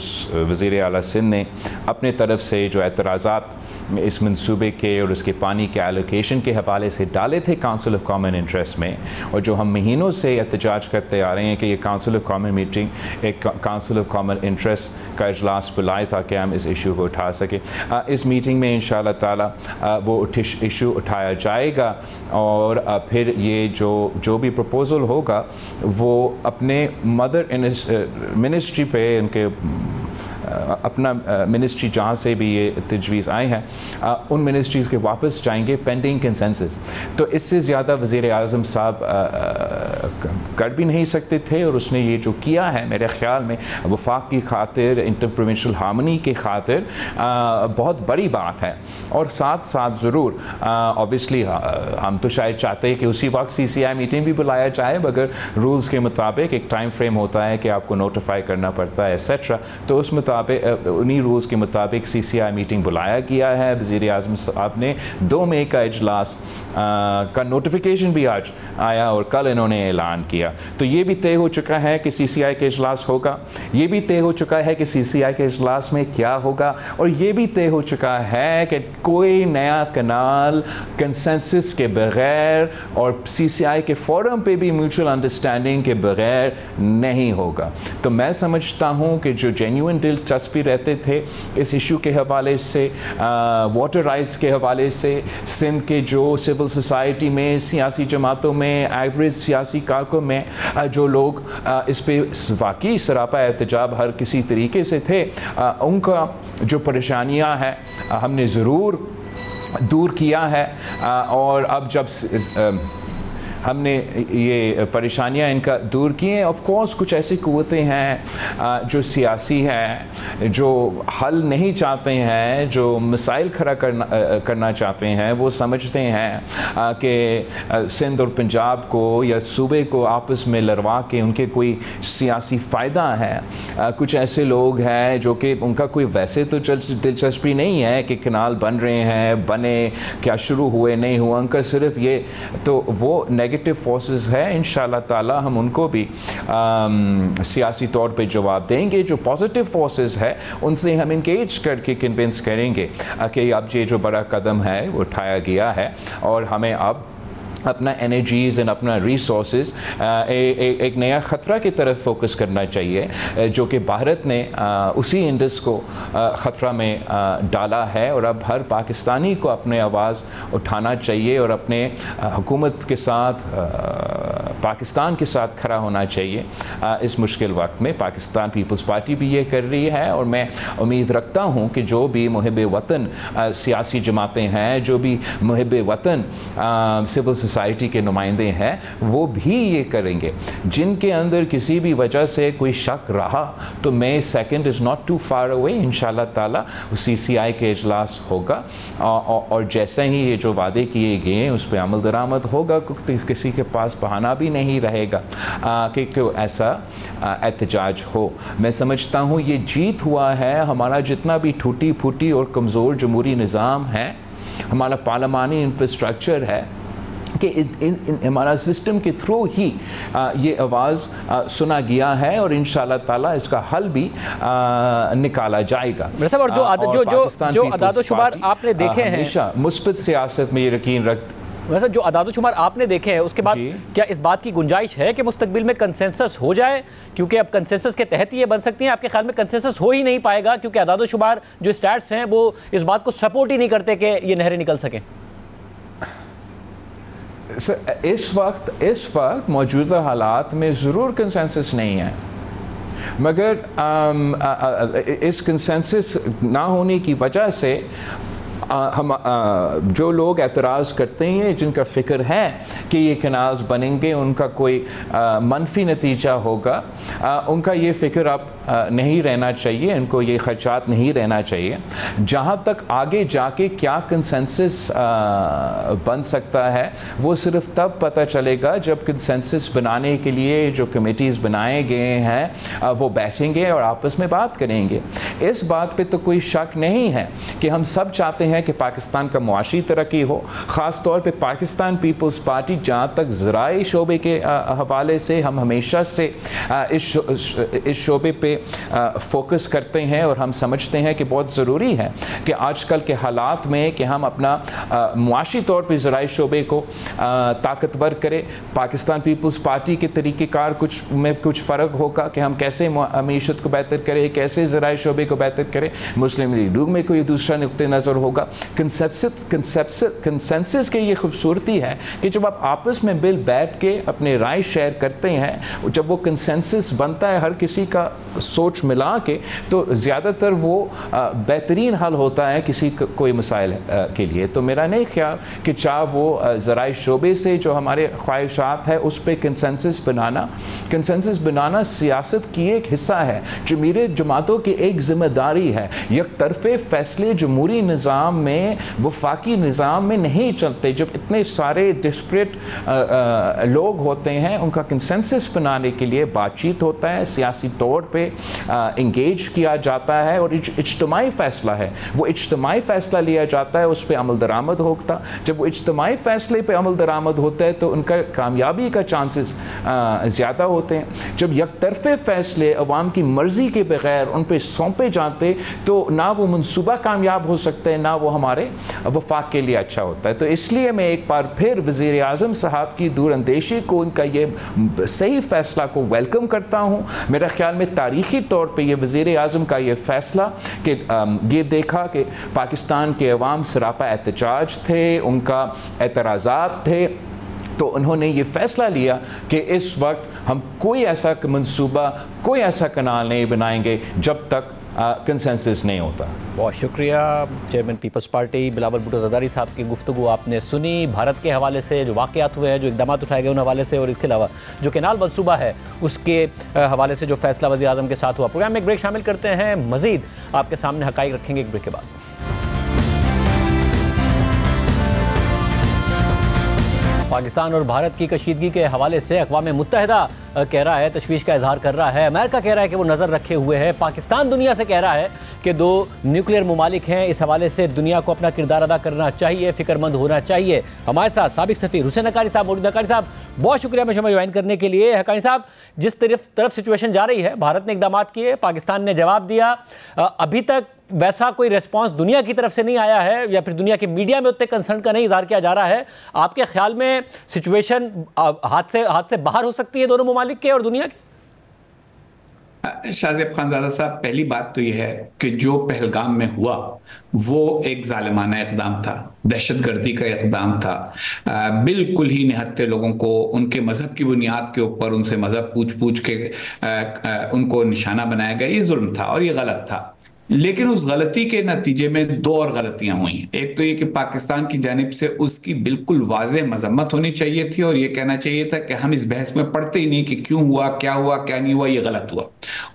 वज़ीर आला सिंध ने अपने तरफ से जो एतराज़ात इस मंसूबे के और उसके पानी के एलोकेशन के हवाले से डाले थे काउंसिल ऑफ कॉमन इंटरेस्ट में, और जो हम महीनों से एहतजाज करते आ रहे हैं कि ये काउंसिल ऑफ कॉमन मीटिंग एक काउंसिल ऑफ कॉमन इंटरेस्ट का इजलास बुलाए ताकि हम इस इशू को उठा सकें। इस मीटिंग में इंशाअल्लाह ताला वो इशू उठाया जाएगा और फिर ये जो भी प्रपोज़ल होगा वो अपने मदर मिनिस्ट्री पे उनके अपना मिनिस्ट्री जहाँ से भी ये तजवीज़ आए हैं उन मिनिस्ट्रीज़ के वापस जाएंगे पेंडिंग कंसेंसस। तो इससे ज़्यादा वज़ीर आज़म साहब कर भी नहीं सकते थे, और उसने ये जो किया है मेरे ख़्याल में वफाक की खातिर, इंटर प्रोविंशियल हार्मनी के खातिर बहुत बड़ी बात है। और साथ साथ ज़रूर ऑब्वियसली हम तो शायद चाहते हैं कि उसी वक्त CCI मीटिंग भी बुलाया जाए, मगर रूल्स के मुताबिक एक टाइम फ्रेम होता है कि आपको नोटिफाई करना पड़ता है एट्सेट्रा। तो उस मुताबिक उन्हीं रूल्स के मुताबिक CCI मीटिंग बुलाया गया है। वज़ीर आज़म साहब ने 2 मई का इजलास का नोटिफिकेशन भी आज आया और कल इन्होंने ऐलान किया। तो ये भी तय हो चुका है कि CCI के इजलास होगा, ये भी तय हो चुका है कि CCI के इजलास में क्या होगा, और ये भी तय हो चुका है कि कोई नया कनाल कंसेंसस के बग़ैर और CCI के फोरम पे भी म्यूचुअल अंडरस्टैंडिंग के बग़ैर नहीं होगा। तो मैं समझता हूँ कि जो जेन्युइन दिलचस्पी रहते थे इस इशू के हवाले से, वाटर राइट्स के हवाले से, सिंध के जो सिविल सोसाइटी में, सियासी जमातों में, एवरेज सियासी कारकुन में जो लोग इस पे वाकई सरापा एहतजाब हर किसी तरीके से थे, उनका जो परेशानियां हैं हमने ज़रूर दूर किया है। और अब जब हमने ये परेशानियां इनका दूर की हैं, ऑफ कोर्स कुछ ऐसी क़ुव्वतें हैं जो सियासी हैं, जो हल नहीं चाहते हैं, जो मसाइल खड़ा करना चाहते हैं। वो समझते हैं कि सिंध और पंजाब को या सूबे को आपस में लड़वा के उनके कोई सियासी फ़ायदा है। कुछ ऐसे लोग हैं जो कि उनका कोई वैसे तो दिलचस्पी नहीं है कि कनाल बन रहे हैं, बने क्या, शुरू हुए नहीं हुआ, उनका सिर्फ ये तो वो नेगेटिव फोर्सेस है। इंशाअल्लाह ताला हम उनको भी सियासी तौर पे जवाब देंगे। जो पॉजिटिव फोर्सेस है उनसे हम इंगेज करके कन्विंस करेंगे कि अब ये जो बड़ा कदम है वो उठाया गया है और हमें अब अपना एनर्जीज़ एंड अपना रिसोर्सेज एक नया ख़तरा की तरफ फोकस करना चाहिए जो कि भारत ने उसी इंडस को ख़तरा में डाला है। और अब हर पाकिस्तानी को अपने आवाज़ उठाना चाहिए और अपने हुकूमत के साथ, पाकिस्तान के साथ खड़ा होना चाहिए इस मुश्किल वक्त में। पाकिस्तान पीपल्स पार्टी भी ये कर रही है और मैं उम्मीद रखता हूँ कि जो भी मुहिब वतन सियासी जमातें हैं, जो भी मुहिब वतन सिविल सोसाइटी के नुमाइंदे हैं, वो भी ये करेंगे। जिनके अंदर किसी भी वजह से कोई शक रहा तो May 2 is not too far away. इंशाल्लाह ताला CCI के इजलास होगा और जैसे ही ये जो वादे किए गए हैं उस पर अमल दरामद होगा। किसी के पास बहाना भी नहीं रहेगा कि ऐसा एहतजाज हो। मैं समझता हूँ ये जीत हुआ है हमारा जितना भी टूटी फूटी और कमज़ोर जमहूरी निज़ाम है, हमारा पार्लिमानी इंफ्रास्ट्रक्चर है, कि हमारा सिस्टम के थ्रू ही ये आवाज़ सुना गया है और इंशाअल्लाह ताला इसका हल भी निकाला जाएगा। और जो अदाद-ओ-शुमार आपने देखे हैं, हमेशा मुस्बत सियासत में ये यकीन रखते। वैसे जो अदाद-ओ-शुमार आपने देखे हैं उसके बाद क्या इस बात की गुंजाइश है कि मुस्तकबिल में कंसेंसस हो जाए? क्योंकि अब कंसेंसस के तहत ही ये बन सकती हैं। आपके ख्याल में कंसेंसस हो ही नहीं पाएगा क्योंकि अदाद-ओ-शुमार जो स्टैट्स हैं वो इस बात को सपोर्ट ही नहीं करते कि ये नहरें निकल सकें। इस वक्त मौजूदा हालात में ज़रूर कंसेंसस नहीं है, मगर इस कंसेंसस ना होने की वजह से हम जो लोग एतराज़ करते हैं, जिनका फ़िक्र है कि ये कैनाल्स बनेंगे, उनका कोई मनफी नतीजा होगा, उनका ये फ़िक्र अब नहीं रहना चाहिए, इनको ये ख़र्चात नहीं रहना चाहिए। जहाँ तक आगे जाके क्या कंसेंसस बन सकता है वो सिर्फ तब पता चलेगा जब कंसेंसस बनाने के लिए जो कमेटीज़ बनाए गए हैं वो बैठेंगे और आपस में बात करेंगे। इस बात पे तो कोई शक नहीं है कि हम सब चाहते हैं कि पाकिस्तान का मुआशी तरक्की हो, ख़ास तौर पे पाकिस्तान पीपल्स पार्टी जहाँ तक ज़राई शोबे के हवाले से हम हमेशा से इस शोबे पे फोकस करते हैं और हम समझते हैं कि बहुत ज़रूरी है कि आजकल के हालात में कि हम अपना मुआशी तौर पे ज़राई शोबे को ताकतवर करें। पाकिस्तान पीपल्स पार्टी के तरीक़ेकार कुछ फ़र्क होगा कि हम कैसे मईशत को बेहतर करें, कैसे ज़राई शोबे को बेहतर करें। मुस्लिम लीग में कोई दूसरा नुक्ते नज़र होगा। कंसेंसस की ये खूबसूरती है कि जब आप आपस में बिल बैठ के अपने राय शेयर करते हैं, जब वो कंसेंसस बनता है हर किसी का सोच मिला के, तो ज़्यादातर वो बेहतरीन हल होता है किसी कोई मसाइल के लिए। तो मेरा नहीं ख्याल कि चाहे वो ज़राई शोबे से जो हमारे ख्वाहिशात है उस पर कंसेंसस बनाना सियासत की एक हिस्सा है। जमीरे जमातों की एक ज़िम्मेदारी है। एक तरफ़े फ़ैसले जमहूरी निज़ाम में, वफाकी निज़ाम में नहीं चलते। जब इतने सारे डिस्परेट लोग होते हैं, उनका कंसेंसस बनाने के लिए बातचीत होता है, सियासी तौर पे इंगेज किया जाता है और इज्तिमाई फ़ैसला है, वो इज्तिमाई फ़ैसला लिया जाता है, उस पर अमल दरामद होता। जब वो इज्तिमाई फ़ैसले पे अमल दरामद होता है तो उनका कामयाबी का चांसेस ज़्यादा होते हैं। जब एक तरफ़े फ़ैसले अवाम की मर्ज़ी के बग़ैर उन पर सौंपे जाते तो ना वो मनसूबा कामयाब हो सकता है, ना वो हमारे वफाक के लिए अच्छा होता है। तो इसलिए मैं एक बार फिर वज़ीर आज़म साहब की दूरअंदेशी को, उनका ये सही फ़ैसला को वेलकम करता हूँ। मेरा ख्याल में तारीख़ी तौर पे ये वज़ीर आज़म का ये फ़ैसला कि ये देखा कि पाकिस्तान के अवाम सरापा एहतजाज थे, उनका एतराज़ात थे, तो उन्होंने ये फ़ैसला लिया कि इस वक्त हम कोई ऐसा मंसूबा, कोई ऐसा कनाल नहीं बनाएंगे जब तक कंसेंसस नहीं होता। बहुत शुक्रिया chairman People's Party Bilawal Bhutto Zardari साहब की गुफ्तगू आपने सुनी। भारत के हवाले से जो वाक़यात हुए हैं, जो इक़दाम उठाए गए उन हवाले से, और इसके अलावा जो कैनाल मनसूबा है उसके हवाले से जो फ़ैसला वज़ीर आज़म के साथ हुआ। प्रोग्राम में एक ब्रेक शामिल करते हैं, मज़ीद आपके सामने हक़ाइक़ रखेंगे एक ब्रेक के बाद। पाकिस्तान और भारत की कशीदगी के हवाले से अक़वाम मुत्तहिदा कह रहा है, तशवीश का इजहार कर रहा है। अमेरिका कह रहा है कि वो नज़र रखे हुए है। पाकिस्तान दुनिया से कह रहा है कि दो न्यूक्लियर ममालिक हैं, इस हवाले से दुनिया को अपना किरदार अदा करना चाहिए, फ़िक्रमंद होना चाहिए। हमारे साथ साबिक़ सफ़ीर हुसैन हक्कानी साहब मौजूद। हक्कानी साहब बहुत शुक्रिया मुझे ज्वाइन करने के लिए। हक्कानी साहब, जिस तरफ सिचुएशन जा रही है, भारत ने इक़दाम किए, पाकिस्तान ने जवाब दिया, अभी तक वैसा कोई रिस्पांस दुनिया की तरफ से नहीं आया है या फिर दुनिया के मीडिया में उतने कंसर्न का नहीं इज़हार किया जा रहा है। आपके ख्याल में सिचुएशन हाथ से बाहर हो सकती है दोनों ममालिक के और दुनिया की? शाहज़ेब खानज़ादा साहब, पहली बात तो यह है कि जो पहलगाम में हुआ वो एक जालिमाना इक़दाम था, दहशतगर्दी का इक़दाम था। बिल्कुल ही निहत्थे लोगों को उनके मज़हब की बुनियाद के ऊपर उनसे मज़हब पूछ के उनको निशाना बनाया गया। ये जुल्म था और ये गलत था। लेकिन उस गलती के नतीजे में दो और गलतियां हुई। एक तो ये कि पाकिस्तान की जानिब से उसकी बिल्कुल वाज़ेह मजम्मत होनी चाहिए थी और ये कहना चाहिए था कि हम इस बहस में पढ़ते ही नहीं कि क्यों हुआ, क्या नहीं हुआ, ये गलत हुआ।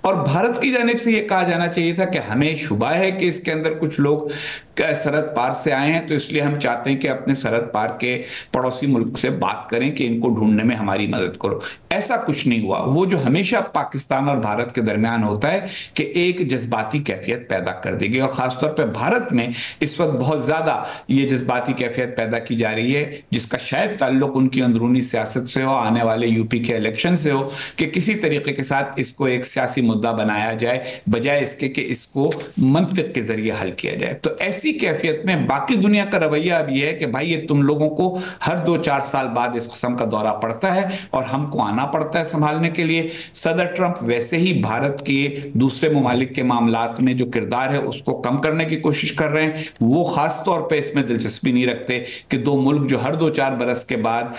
और भारत की जानिब से ये कहा जाना चाहिए था कि हमें शुबा है कि इसके अंदर कुछ लोग सरहद पार से आए हैं, तो इसलिए हम चाहते हैं कि अपने सरहद पार के पड़ोसी मुल्क से बात करें कि इनको ढूंढने में हमारी मदद करो। ऐसा कुछ नहीं हुआ। वो जो हमेशा पाकिस्तान और भारत के दरमियान होता है कि एक जज्बाती कैफियत पैदा कर देगी, और खासतौर पर भारत में इस वक्त बहुत ज्यादा ये जज्बाती कैफियत पैदा की जा रही है, जिसका शायद ताल्लुक उनकी अंदरूनी सियासत से हो, आने वाले यूपी के इलेक्शन से हो, कि किसी तरीके के साथ इसको एक सियासी मुद्दा बनाया जाए बजाय इसके कि इसको मंतिक के जरिए हल किया जाए। तो ऐसी कैफियत में बाकी दुनिया का रवैया अब यह है कि भाई ये तुम लोगों को हर 2-4 साल बाद इस किस्म का दौरा पड़ता है और हमको आना पड़ता है संभालने के लिए। सदर ट्रंप वैसे ही भारत के दूसरे ममालिक के मामलात में जो किरदार है उसको कम करने की कोशिश कर रहे हैं। वो खास तौर पे इसमें दिलचस्पी नहीं रखते कि दो मुल्क जो हर 2-4 बरस के बाद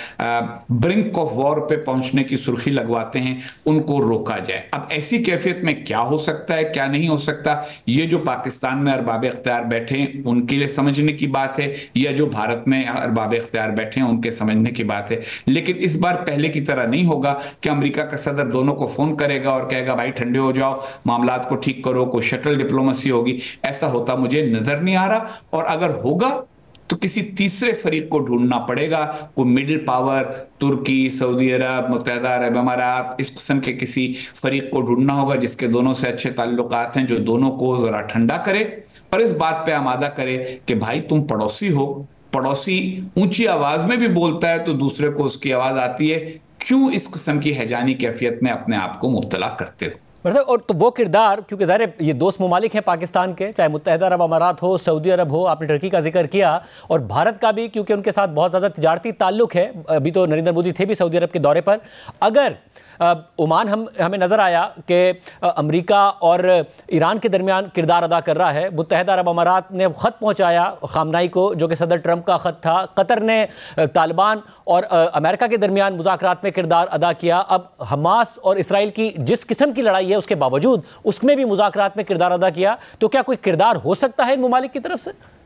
ब्रिंक ऑफ वॉर पे पहुंचने की सुर्खी लगवाते हैं, उनको रोका जाए। अब ऐसी कैफियत में क्या हो सकता है, क्या नहीं हो सकता, ये जो पाकिस्तान में अरबाब इख्तियार बैठे हैं उनके लिए समझने की बात है, या जो भारत में अरबाब इख्तियार बैठे हैं उनके समझने की बात है। लेकिन इस बार पहले की तरह नहीं होगा कि अमेरिका का सदर दोनों को फोन करेगा और कहेगा भाई ठंडे हो जाओ, मामलात को ठीक करो, कोई शटल डिप्लोमेसी होगी। ऐसा होता मुझे नजर नहीं आ रहा, और अगर होगा तो किसी तीसरे फरीक को ढूंढना पड़ेगा, कोई मिडिल पावर, तुर्की, सऊदी अरब, मुत्तहिदा अरब अमारात, इस किस्म के किसी फरीक को ढूंढना होगा जिसके दोनों से अच्छे ताल्लुकात हैं, जो दोनों को जरा ठंडा करे और इस बात पे आमादा करे कि भाई तुम पड़ोसी हो, पड़ोसी ऊंची आवाज में भी बोलता है तो दूसरे को उसकी आवाज आती है, क्यों इस किस्म की हैजानी कैफियत में अपने आप को मुब्तला करते हो। और तो वो किरदार, क्योंकि ज़ाहिर ये दोस्त ममालिक हैं पाकिस्तान के, चाहे मुत्तहिदा अरब अमारात हो, सऊदी अरब हो, आपने टर्की का जिक्र किया, और भारत का भी, क्योंकि उनके साथ बहुत ज़्यादा तिजारती ताल्लुक है। अभी तो नरेंद्र मोदी थे भी सऊदी अरब के दौरे पर। अगर ओमान हमें नज़र आया कि अमेरिका और ईरान के दरमियान किरदार अदा कर रहा है। मुत्तहिदा अरब अमारात ने ख़त पहुंचाया खामनाई को, जो कि सदर ट्रंप का ख़त था। कतर ने तालिबान और अमेरिका के दरमियान मुज़ाकरात में किरदार अदा किया। अब हमास और इसराइल की जिस किस्म की लड़ाई है उसके बावजूद उसमें भी मुज़ाकरात में किरदार अदा किया। तो क्या कोई किरदार हो सकता है इन ममालिक की तरफ से?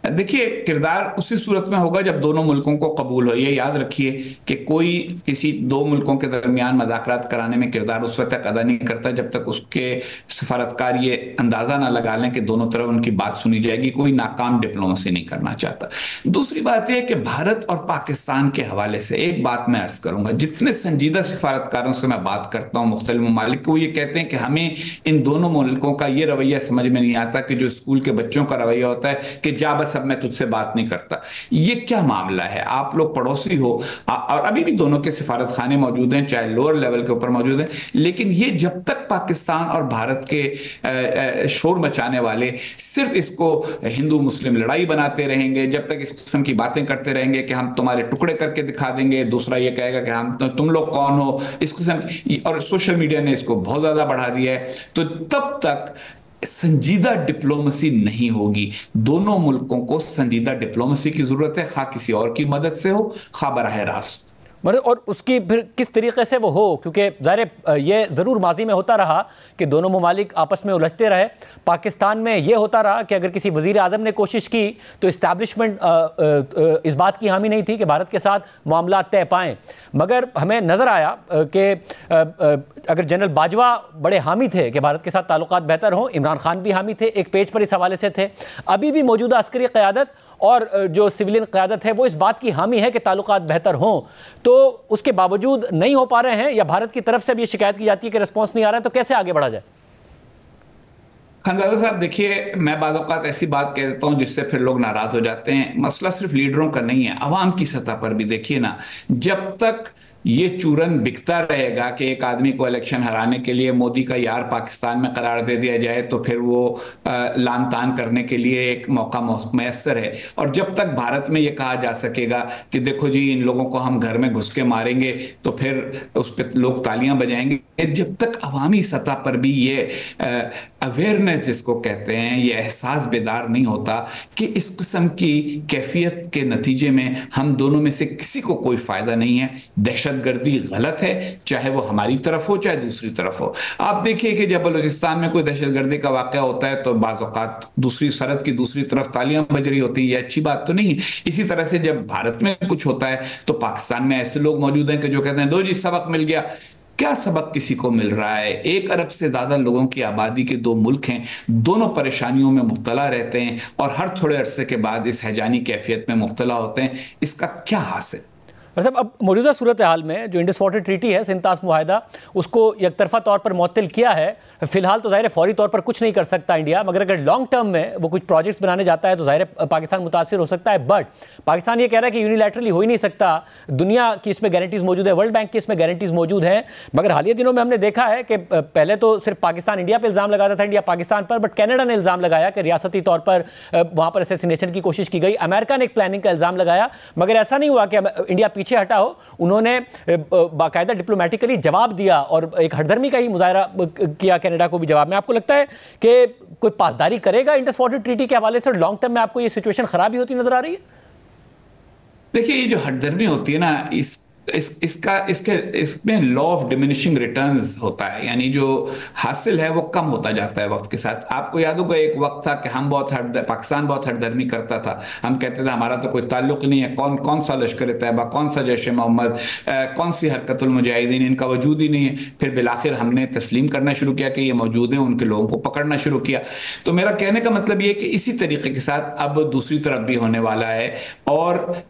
देखिए, किरदार उसी सूरत में होगा जब दोनों मुल्कों को कबूल हो। ये याद रखिए कि कोई किसी दो मुल्कों के दरमियान मुज़ाकरात कराने में किरदार उस वक्त तक अदा नहीं करता जब तक उसके सफारतकार ये अंदाजा ना लगा लें कि दोनों तरफ उनकी बात सुनी जाएगी। कोई नाकाम डिप्लोमेसी नहीं करना चाहता। दूसरी बात यह है कि भारत और पाकिस्तान के हवाले से एक बात मैं अर्ज करूंगा, जितने संजीदा सफारतकारों से मैं बात करता हूँ मुख्तलिफ ममालिक को, ये कहते हैं कि हमें इन दोनों मुल्कों का ये रवैया समझ में नहीं आता कि जो स्कूल के बच्चों का रवैया होता है कि जा बस अब मैं तुझसे बात नहीं करता। ये क्या मामला है? आप लोग पड़ोसी हो, और अभी भी दोनों के सिफारत खाने मौजूद हैं, चाहे लोअर लेवल के ऊपर मौजूद हैं, लेकिन ये जब तक पाकिस्तान और भारत के शोर मचाने वाले सिर्फ इसको हिंदू मुस्लिम लड़ाई बनाते रहेंगे, जब तक इस किस्म की बातें करते रहेंगे कि हम तुम्हारे टुकड़े करके दिखा देंगे, दूसरा ये कहेगा कि हम तुम लोग कौन हो, इस किस्म की, और सोशल मीडिया ने इसको बहुत ज्यादा बढ़ा दिया है, तो तब तक संजीदा डिप्लोमेसी नहीं होगी। दोनों मुल्कों को संजीदा डिप्लोमेसी की जरूरत है, खा किसी और की मदद से हो, खा बराह रास्त। और उसकी फिर किस तरीके से वो हो, क्योंकि ज़ाहिर ये ज़रूर माजी में होता रहा कि दोनों ममालिक आपस में उलझते रहे। पाकिस्तान में ये होता रहा कि अगर किसी वज़ीर आज़म ने कोशिश की तो इस्टेब्लिशमेंट इस बात की हामी नहीं थी कि भारत के साथ मामला तय पाएँ। मगर हमें नज़र आया कि अगर जनरल बाजवा बड़े हामी थे कि भारत के साथ ताल्लुकात बेहतर हों, इमरान खान भी हामी थे, एक पेज पर इस हवाले से थे। अभी भी मौजूदा अस्करी क़यादत और जो सिविलियन क़यादत है वो इस बात की हामी है कि ताल्लुकात बेहतर हों, तो उसके बावजूद नहीं हो पा रहे हैं, या भारत की तरफ से भी ये शिकायत की जाती है कि रिस्पॉन्स नहीं आ रहा है, तो कैसे आगे बढ़ा जाए? खानज़ादा साहब, देखिए, मैं बाज़ औक़ात ऐसी बात कह देता हूँ जिससे फिर लोग नाराज हो जाते हैं। मसला सिर्फ लीडरों का नहीं है, अवाम की सतह पर भी देखिए ना, जब तक ये चूरन बिकता रहेगा कि एक आदमी को इलेक्शन हराने के लिए मोदी का यार पाकिस्तान में करार दे दिया जाए तो फिर वो लान तान करने के लिए एक मौका मैसर है, और जब तक भारत में ये कहा जा सकेगा कि देखो जी इन लोगों को हम घर में घुस के मारेंगे तो फिर उस पर लोग तालियां बजाएंगे, जब तक अवामी सतह पर भी ये अवेयरनेस जिसको कहते हैं, ये एहसास बेदार नहीं होता कि इस किस्म की कैफियत के नतीजे में हम दोनों में से किसी को कोई फायदा नहीं है। दहशतगर्दी गलत है, चाहे वो हमारी तरफ हो चाहे दूसरी तरफ हो। आप देखिए कि जब बलूचिस्तान में कोई दहशतगर्दी का वाक़या होता है तो बाज़ औक़ात दूसरी सरहद की दूसरी तरफ तालियां बज रही होती है, ये अच्छी बात तो नहीं है। इसी तरह से जब भारत में कुछ होता है तो पाकिस्तान में ऐसे लोग मौजूद हैं कि जो कहते हैं दो जी सबक मिल गया। क्या सबक किसी को मिल रहा है? 1 अरब से ज्यादा लोगों की आबादी के 2 मुल्क हैं, दोनों परेशानियों में मुब्तला रहते हैं और हर थोड़े अरसे के बाद इस हैजानी कैफियत में मुब्तला होते हैं। इसका क्या हासिल? अब मौजूदा सूरत हाल में जो इंडस वाटर ट्रीटी है, सिंतास मुआहदा, उसको एकतरफा तौर पर मुअत्तल किया है। फिलहाल तो ज़ाहिर फौरी तौर पर कुछ नहीं कर सकता इंडिया, मगर अगर लॉन्ग टर्म में वो कुछ प्रोजेक्ट्स बनाने जाता है तो ज़ाहिर पाकिस्तान मुतासिर हो सकता है। बट पाकिस्तान ये कह रहा है कि यूनिलैटरली हो ही नहीं सकता, दुनिया की इसमें गारंटीज़ मौजूद है, वर्ल्ड बैंक की इसमें गारंटीज़ मौजूद हैं। मगर हालिया दिनों में हमने देखा है कि पहले तो सिर्फ पाकिस्तान इंडिया पर इल्ज़ाम लगाता था, इंडिया पाकिस्तान पर, बट कनाडा ने इल्ज़ाम लगाया कि रियासती तौर पर वहाँ पर असैसिनेशन की कोशिश की गई। अमेरिका ने एक प्लानिंग का इल्ज़ाम लगाया, मगर ऐसा नहीं हुआ कि इंडिया पीछे हटा हो। उन्होंने बाकायदा डिप्लोमेटिकली जवाब दिया और एक हठधर्मी का ही मुजाहरा किया कनाडा को भी जवाब में। आपको लगता है कि कोई पासदारी करेगा इंडस वाटर ट्रीटी के हवाले से? लॉन्ग टर्म में आपको ये सिचुएशन खराब ही होती नजर आ रही है? देखिए, ये जो हठधर्मी होती है ना, इसमें लॉ ऑफ डिमिनिशिंग रिटर्न्स होता है, यानी जो हासिल है वो कम होता जाता है वक्त के साथ। आपको याद होगा एक वक्त था कि पाकिस्तान बहुत हठधर्मी करता था, हम कहते थे हमारा तो कोई ताल्लुक नहीं है, कौन सा लश्कर तैयबा, कौन सा जैश मोहम्मद, कौन सी हरकतुल मुजाहिदीन, इनका वजूद ही नहीं है। फिर बिलाखिर हमने तस्लीम करना शुरू किया कि ये मौजूद हैं, उनके लोगों को पकड़ना शुरू किया। तो मेरा कहने का मतलब ये कि इसी तरीके के साथ अब दूसरी तरफ भी होने वाला है, और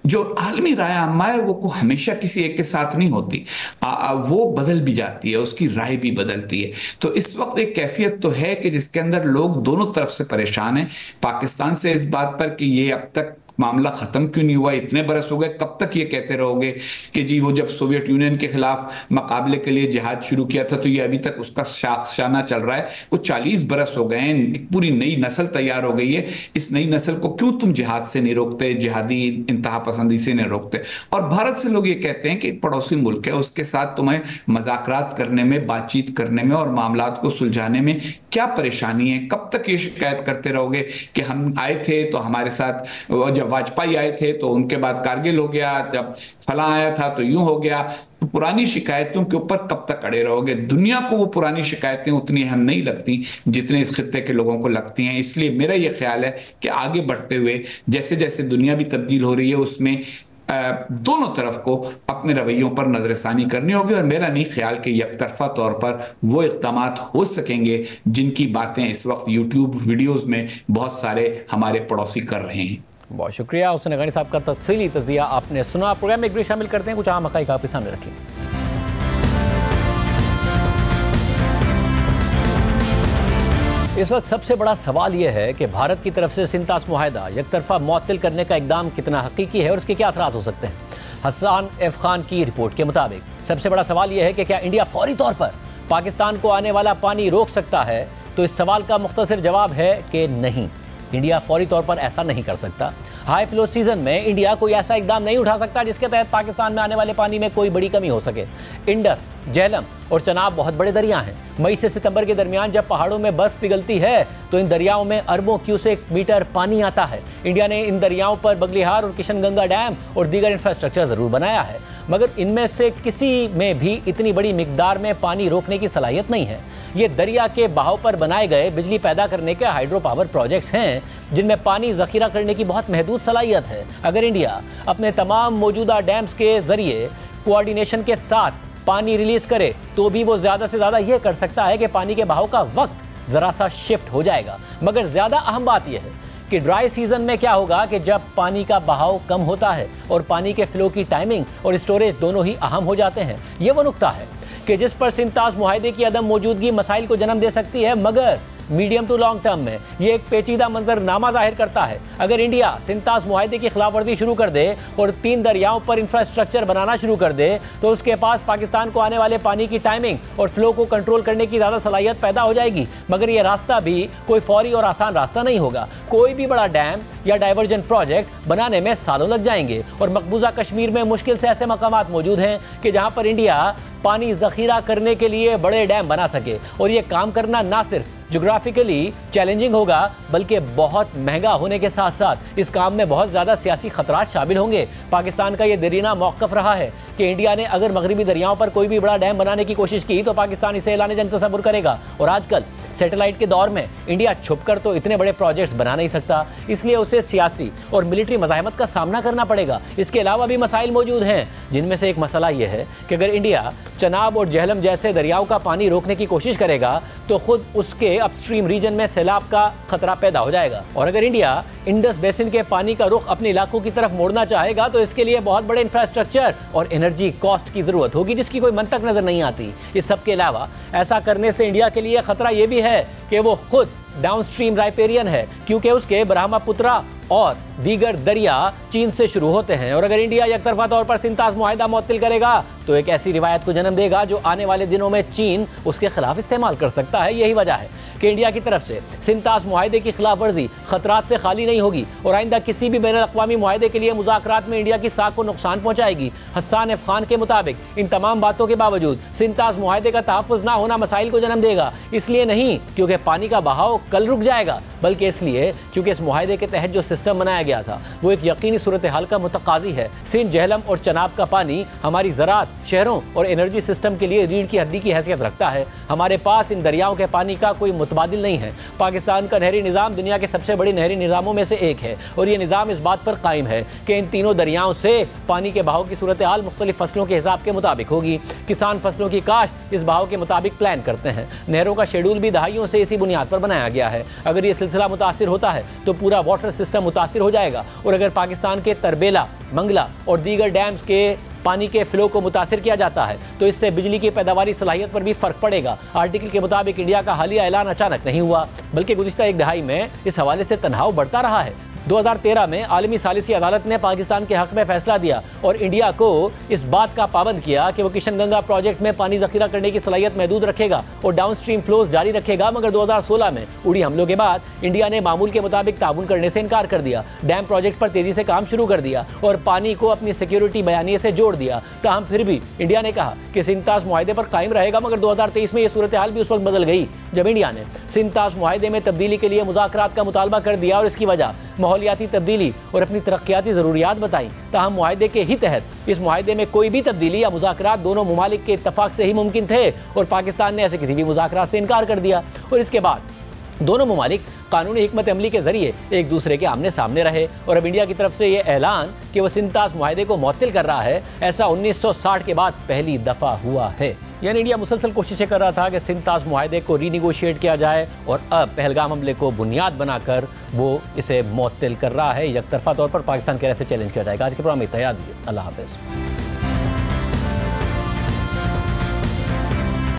जो आलमी राय आमा है वो हमेशा किसी एक के साथ नहीं होती, वो बदल भी जाती है, उसकी राय भी बदलती है। तो इस वक्त एक कैफियत तो है कि जिसके अंदर लोग दोनों तरफ से परेशान हैं, पाकिस्तान से इस बात पर कि ये अब तक मामला खत्म क्यों नहीं हुआ, इतने बरस हो गए, कब तक ये कहते रहोगे कि जी वो जब सोवियत यूनियन के खिलाफ मुकाबले के लिए जिहाद शुरू किया था तो ये अभी तक उसका शाना चल रहा है। वो 40 बरस हो गए हैं, एक पूरी नई नस्ल तैयार हो गई है, इस नई नस्ल को क्यों तुम जिहाद से नहीं रोकते, जिहादी इंतहा पसंदी से नहीं रोकते। और भारत से लोग ये कहते हैं कि एक पड़ोसी मुल्क है, उसके साथ तुम्हें मज़ाकरात करने में, बातचीत करने में और मामलात को सुलझाने में क्या परेशानी है, कब तक ये शिकायत करते रहोगे कि हम आए थे तो हमारे साथ, जब वाजपेयी आए थे तो उनके बाद कारगिल हो गया, जब फलां आया था तो यूं हो गया। तो पुरानी शिकायतों के ऊपर कब तक अड़े रहोगे। दुनिया को वो पुरानी शिकायतें उतनी अहम नहीं लगती जितने इस खित्ते के लोगों को लगती हैं। इसलिए मेरा ये ख्याल है कि आगे बढ़ते हुए जैसे जैसे दुनिया भी तब्दील हो रही है उसमें दोनों तरफ को अपने रवैयों पर नजरसानी करनी होगी, और मेरा नहीं ख्याल कि यकतरफा तौर पर वो इक़दामात हो सकेंगे जिनकी बातें इस वक्त यूट्यूब वीडियोस में बहुत सारे हमारे पड़ोसी कर रहे हैं। बहुत शुक्रिया हुसैन गनी साहब का तफसीली तज़िया आपने सुना। प्रोग्राम में एक भी शामिल करते हैं, कुछ आम हक़ाइक़ आपके सामने रखें। इस वक्त सबसे बड़ा सवाल यह है कि भारत की तरफ से सिंतास मुआहदा यकतरफा मुअत्तल करने का इक़दाम कितना हकीकी है और उसके क्या असरात हो सकते हैं। हसन एफ खान की रिपोर्ट के मुताबिक सबसे बड़ा सवाल यह है कि क्या इंडिया फौरी तौर पर पाकिस्तान को आने वाला पानी रोक सकता है। तो इस सवाल का मुख्तसर जवाब है कि नहीं, इंडिया फौरी तौर पर ऐसा नहीं कर सकता। हाई फ्लो सीजन में इंडिया कोई ऐसा इकदाम नहीं उठा सकता जिसके तहत पाकिस्तान में आने वाले पानी में कोई बड़ी कमी हो सके। इंडस, झेलम और चनाब बहुत बड़े दरिया हैं। मई से सितंबर के दरमियान जब पहाड़ों में बर्फ पिघलती है तो इन दरियाओं में अरबों क्यूसेक मीटर पानी आता है। इंडिया ने इन दरियाओं पर बगलिहार और किशनगंगा डैम और दीगर इंफ्रास्ट्रक्चर जरूर बनाया है, मगर इनमें से किसी में भी इतनी बड़ी मिकदार में पानी रोकने की सलाहियत नहीं है। ये दरिया के बहाव पर बनाए गए बिजली पैदा करने के हाइड्रो पावर प्रोजेक्ट्स हैं जिनमें पानी जखीरा करने की बहुत महदूद सलाहियत है। अगर इंडिया अपने तमाम मौजूदा डैम्स के जरिए कोऑर्डिनेशन के साथ पानी रिलीज करे तो भी वो ज़्यादा से ज़्यादा ये कर सकता है कि पानी के बहाव का वक्त ज़रा सा शिफ्ट हो जाएगा। मगर ज़्यादा अहम बात यह है कि ड्राई सीजन में क्या होगा कि जब पानी का बहाव कम होता है और पानी के फ्लो की टाइमिंग और स्टोरेज दोनों ही अहम हो जाते हैं। ये वो नुक्ता है कि जिस पर सिंतास मुआहदे की अदम मौजूदगी मसाइल को जन्म दे सकती है, मगर मीडियम टू लॉन्ग टर्म में ये एक पेचीदा मंजरनामा जाहिर करता है। अगर इंडिया सिंतास मुआहदे की खिलाफ वर्जी शुरू कर दे और 3 दरियाओं पर इंफ्रास्ट्रक्चर बनाना शुरू कर दे तो उसके पास पाकिस्तान को आने वाले पानी की टाइमिंग और फ्लो को कंट्रोल करने की ज़्यादा सलाहियत पैदा हो जाएगी। मगर ये रास्ता भी कोई फौरी और आसान रास्ता नहीं होगा। कोई भी बड़ा डैम या डाइवर्जन प्रोजेक्ट बनाने में सालों लग जाएंगे और मकबूजा कश्मीर में मुश्किल से ऐसे मकामात मौजूद हैं कि जहाँ पर इंडिया पानी जखीरा करने के लिए बड़े डैम बना सके। और ये काम करना ना सिर्फ ज्योग्राफिकली चैलेंजिंग होगा बल्कि बहुत महंगा होने के साथ साथ इस काम में बहुत ज़्यादा सियासी खतरात शामिल होंगे। पाकिस्तान का ये देरीना मौक़िफ़ रहा है कि इंडिया ने अगर मगरबी दरियाओं पर कोई भी बड़ा डैम बनाने की कोशिश की तो पाकिस्तान इसे ऐलान जंग तसव्वुर करेगा। और आजकल सैटेलाइट के दौर में इंडिया छुपकर तो इतने बड़े प्रोजेक्ट्स बना नहीं सकता, इसलिए उसे सियासी और मिलिट्री मज़ाहमत का सामना करना पड़ेगा। इसके अलावा भी मसाइल मौजूद हैं, जिनमें से एक मसला यह है कि अगर इंडिया चनाब और झेलम जैसे दरियाओं का पानी रोकने की कोशिश करेगा तो खुद उसके अपस्ट्रीम रीजन में सैलाब का खतरा पैदा हो जाएगा। और अगर इंडिया इंडस बेसिन के पानी का रुख अपने इलाकों की तरफ मोड़ना चाहेगा तो इसके लिए बहुत बड़े इंफ्रास्ट्रक्चर और एनर्जी कॉस्ट की जरूरत होगी जिसकी कोई मंतक नजर नहीं आती। इस सब के अलावा ऐसा करने से इंडिया के लिए खतरा यह भी है कि वो खुद डाउनस्ट्रीम राइपेरियन है, क्योंकि उसके ब्रह्मपुत्रा और दीगर दरिया चीन से शुरू होते हैं। और अगर इंडिया एकतरफा तौर पर सिंतास मुआहदा मुअत्तल करेगा तो एक ऐसी रिवायत को जन्म देगा जो आने वाले दिनों में चीन उसके खिलाफ इस्तेमाल कर सकता है। यही वजह है कि इंडिया की तरफ से सिंतास मुआहदे की खिलाफ वर्जी खतरात से खाली नहीं होगी और आइंदा किसी भी बैनुल अक़वामी मुआहदे के लिए मुज़ाकरात में इंडिया की साख को नुकसान पहुंचाएगी। हसन एफ खान के मुताबिक इन तमाम बातों के बावजूद सिंतास मुआहदे का तहफ़्फ़ुज़ ना होना मसाइल को जन्म देगा, इसलिए नहीं क्योंकि पानी का बहाव कल रुक जाएगा बल्कि इसलिए क्योंकि इस मुआहदे के तहत जो सिस्टम बनाया गया था वो एक यकीनी सूरत हाल का मुतकाजी है। सिंध, झेलम और चनाब का पानी हमारी ज़राअत, शहरों और एनर्जी सिस्टम के लिए रीढ़ की हड्डी की हैसियत रखता है। हमारे पास इन दरियाओं के पानी का कोई मुतबादिल नहीं है। पाकिस्तान का नहरी निज़ाम दुनिया के सबसे बड़े नहरी निज़ामों में से एक है और ये निज़ाम इस बात पर कायम है कि इन तीनों दरियाओं से पानी के बहाव की सूरत हाल मुख्तलिफ फसलों के हिसाब के मुताबिक होगी। किसान फसलों की काश्त इस बहाव के मुताबिक प्लान करते हैं। नहरों का शेड्यूल भी दहाइयों से इसी बुनियाद पर बनाया गया है। अगर ये सिलसिला मुतासिर होता है तो पूरा वाटर सिस्टम मुतासिर हो जाएगा और अगर पाकिस्तान के तरबेला, मंगला और दीगर डैम्स के पानी के फ्लो को मुतासिर किया जाता है तो इससे बिजली की पैदावारी सलाहियत पर भी फर्क पड़ेगा। आर्टिकल के मुताबिक इंडिया का हालिया ऐलान अचानक नहीं हुआ बल्कि गुज़िश्ता एक दहाई में इस हवाले से तनाव बढ़ता रहा है। 2013 में आलमी सालिसी अदालत ने पाकिस्तान के हक में फैसला दिया और इंडिया को इस बात का पाबंद किया कि वो किशनगंगा प्रोजेक्ट में पानी जखीरा करने की सलाहियत महदूद रखेगा और डाउनस्ट्रीम फ्लोज जारी रखेगा। मगर 2016 में उड़ी हमलों के बाद इंडिया ने मामूल के मुताबिक ताउन करने से इनकार कर दिया, डैम प्रोजेक्ट पर तेजी से काम शुरू कर दिया और पानी को अपनी सिक्योरिटी बयानिए से जोड़ दिया। ताहम फिर भी इंडिया ने कहा कि सिंध-तास मुआहदे पर कायम रहेगा। मगर 2023 में यह सूरत हाल भी उस वक्त बदल गई जब इंडिया ने सिंध-तास मुआहदे में तब्दीली के लिए मुज़ाकरात का मुतालबा कर दिया और इसकी वजह माहौलियाती तब्दीली और अपनी तरक्याती ज़रूरियात बताई। ताहम मुआहदे के ही तहत इस मुआहदे में कोई भी तब्दीली या मुज़ाकरात दोनों ममालिक के इत्तफाक से ही मुमकिन थे और पाकिस्तान ने ऐसे किसी भी मुज़ाकरात से इनकार कर दिया और इसके बाद दोनों ममालिक कानूनी हिकमत अमली के जरिए एक दूसरे के आमने सामने रहे। और अब इंडिया की तरफ से यह ऐलान कि वह सिंध-तास मुआहदे को मुअत्तिल कर रहा है, ऐसा 1960 के बाद पहली दफ़ा हुआ है। यानी इंडिया मुसलसल कोशिशें कर रहा था कि सिंध-तास मुआहदे को रीनिगोशिएट किया जाए और अब पहलगाम हमले को बुनियाद बनाकर वो इसे मुअत्तिल कर रहा है। यकतरफा तौर पर पाकिस्तान के ऐसे चैलेंज किया जाएगा। आज के प्रोग्राम में इतना ही। अल्लाह हाफ़िज़।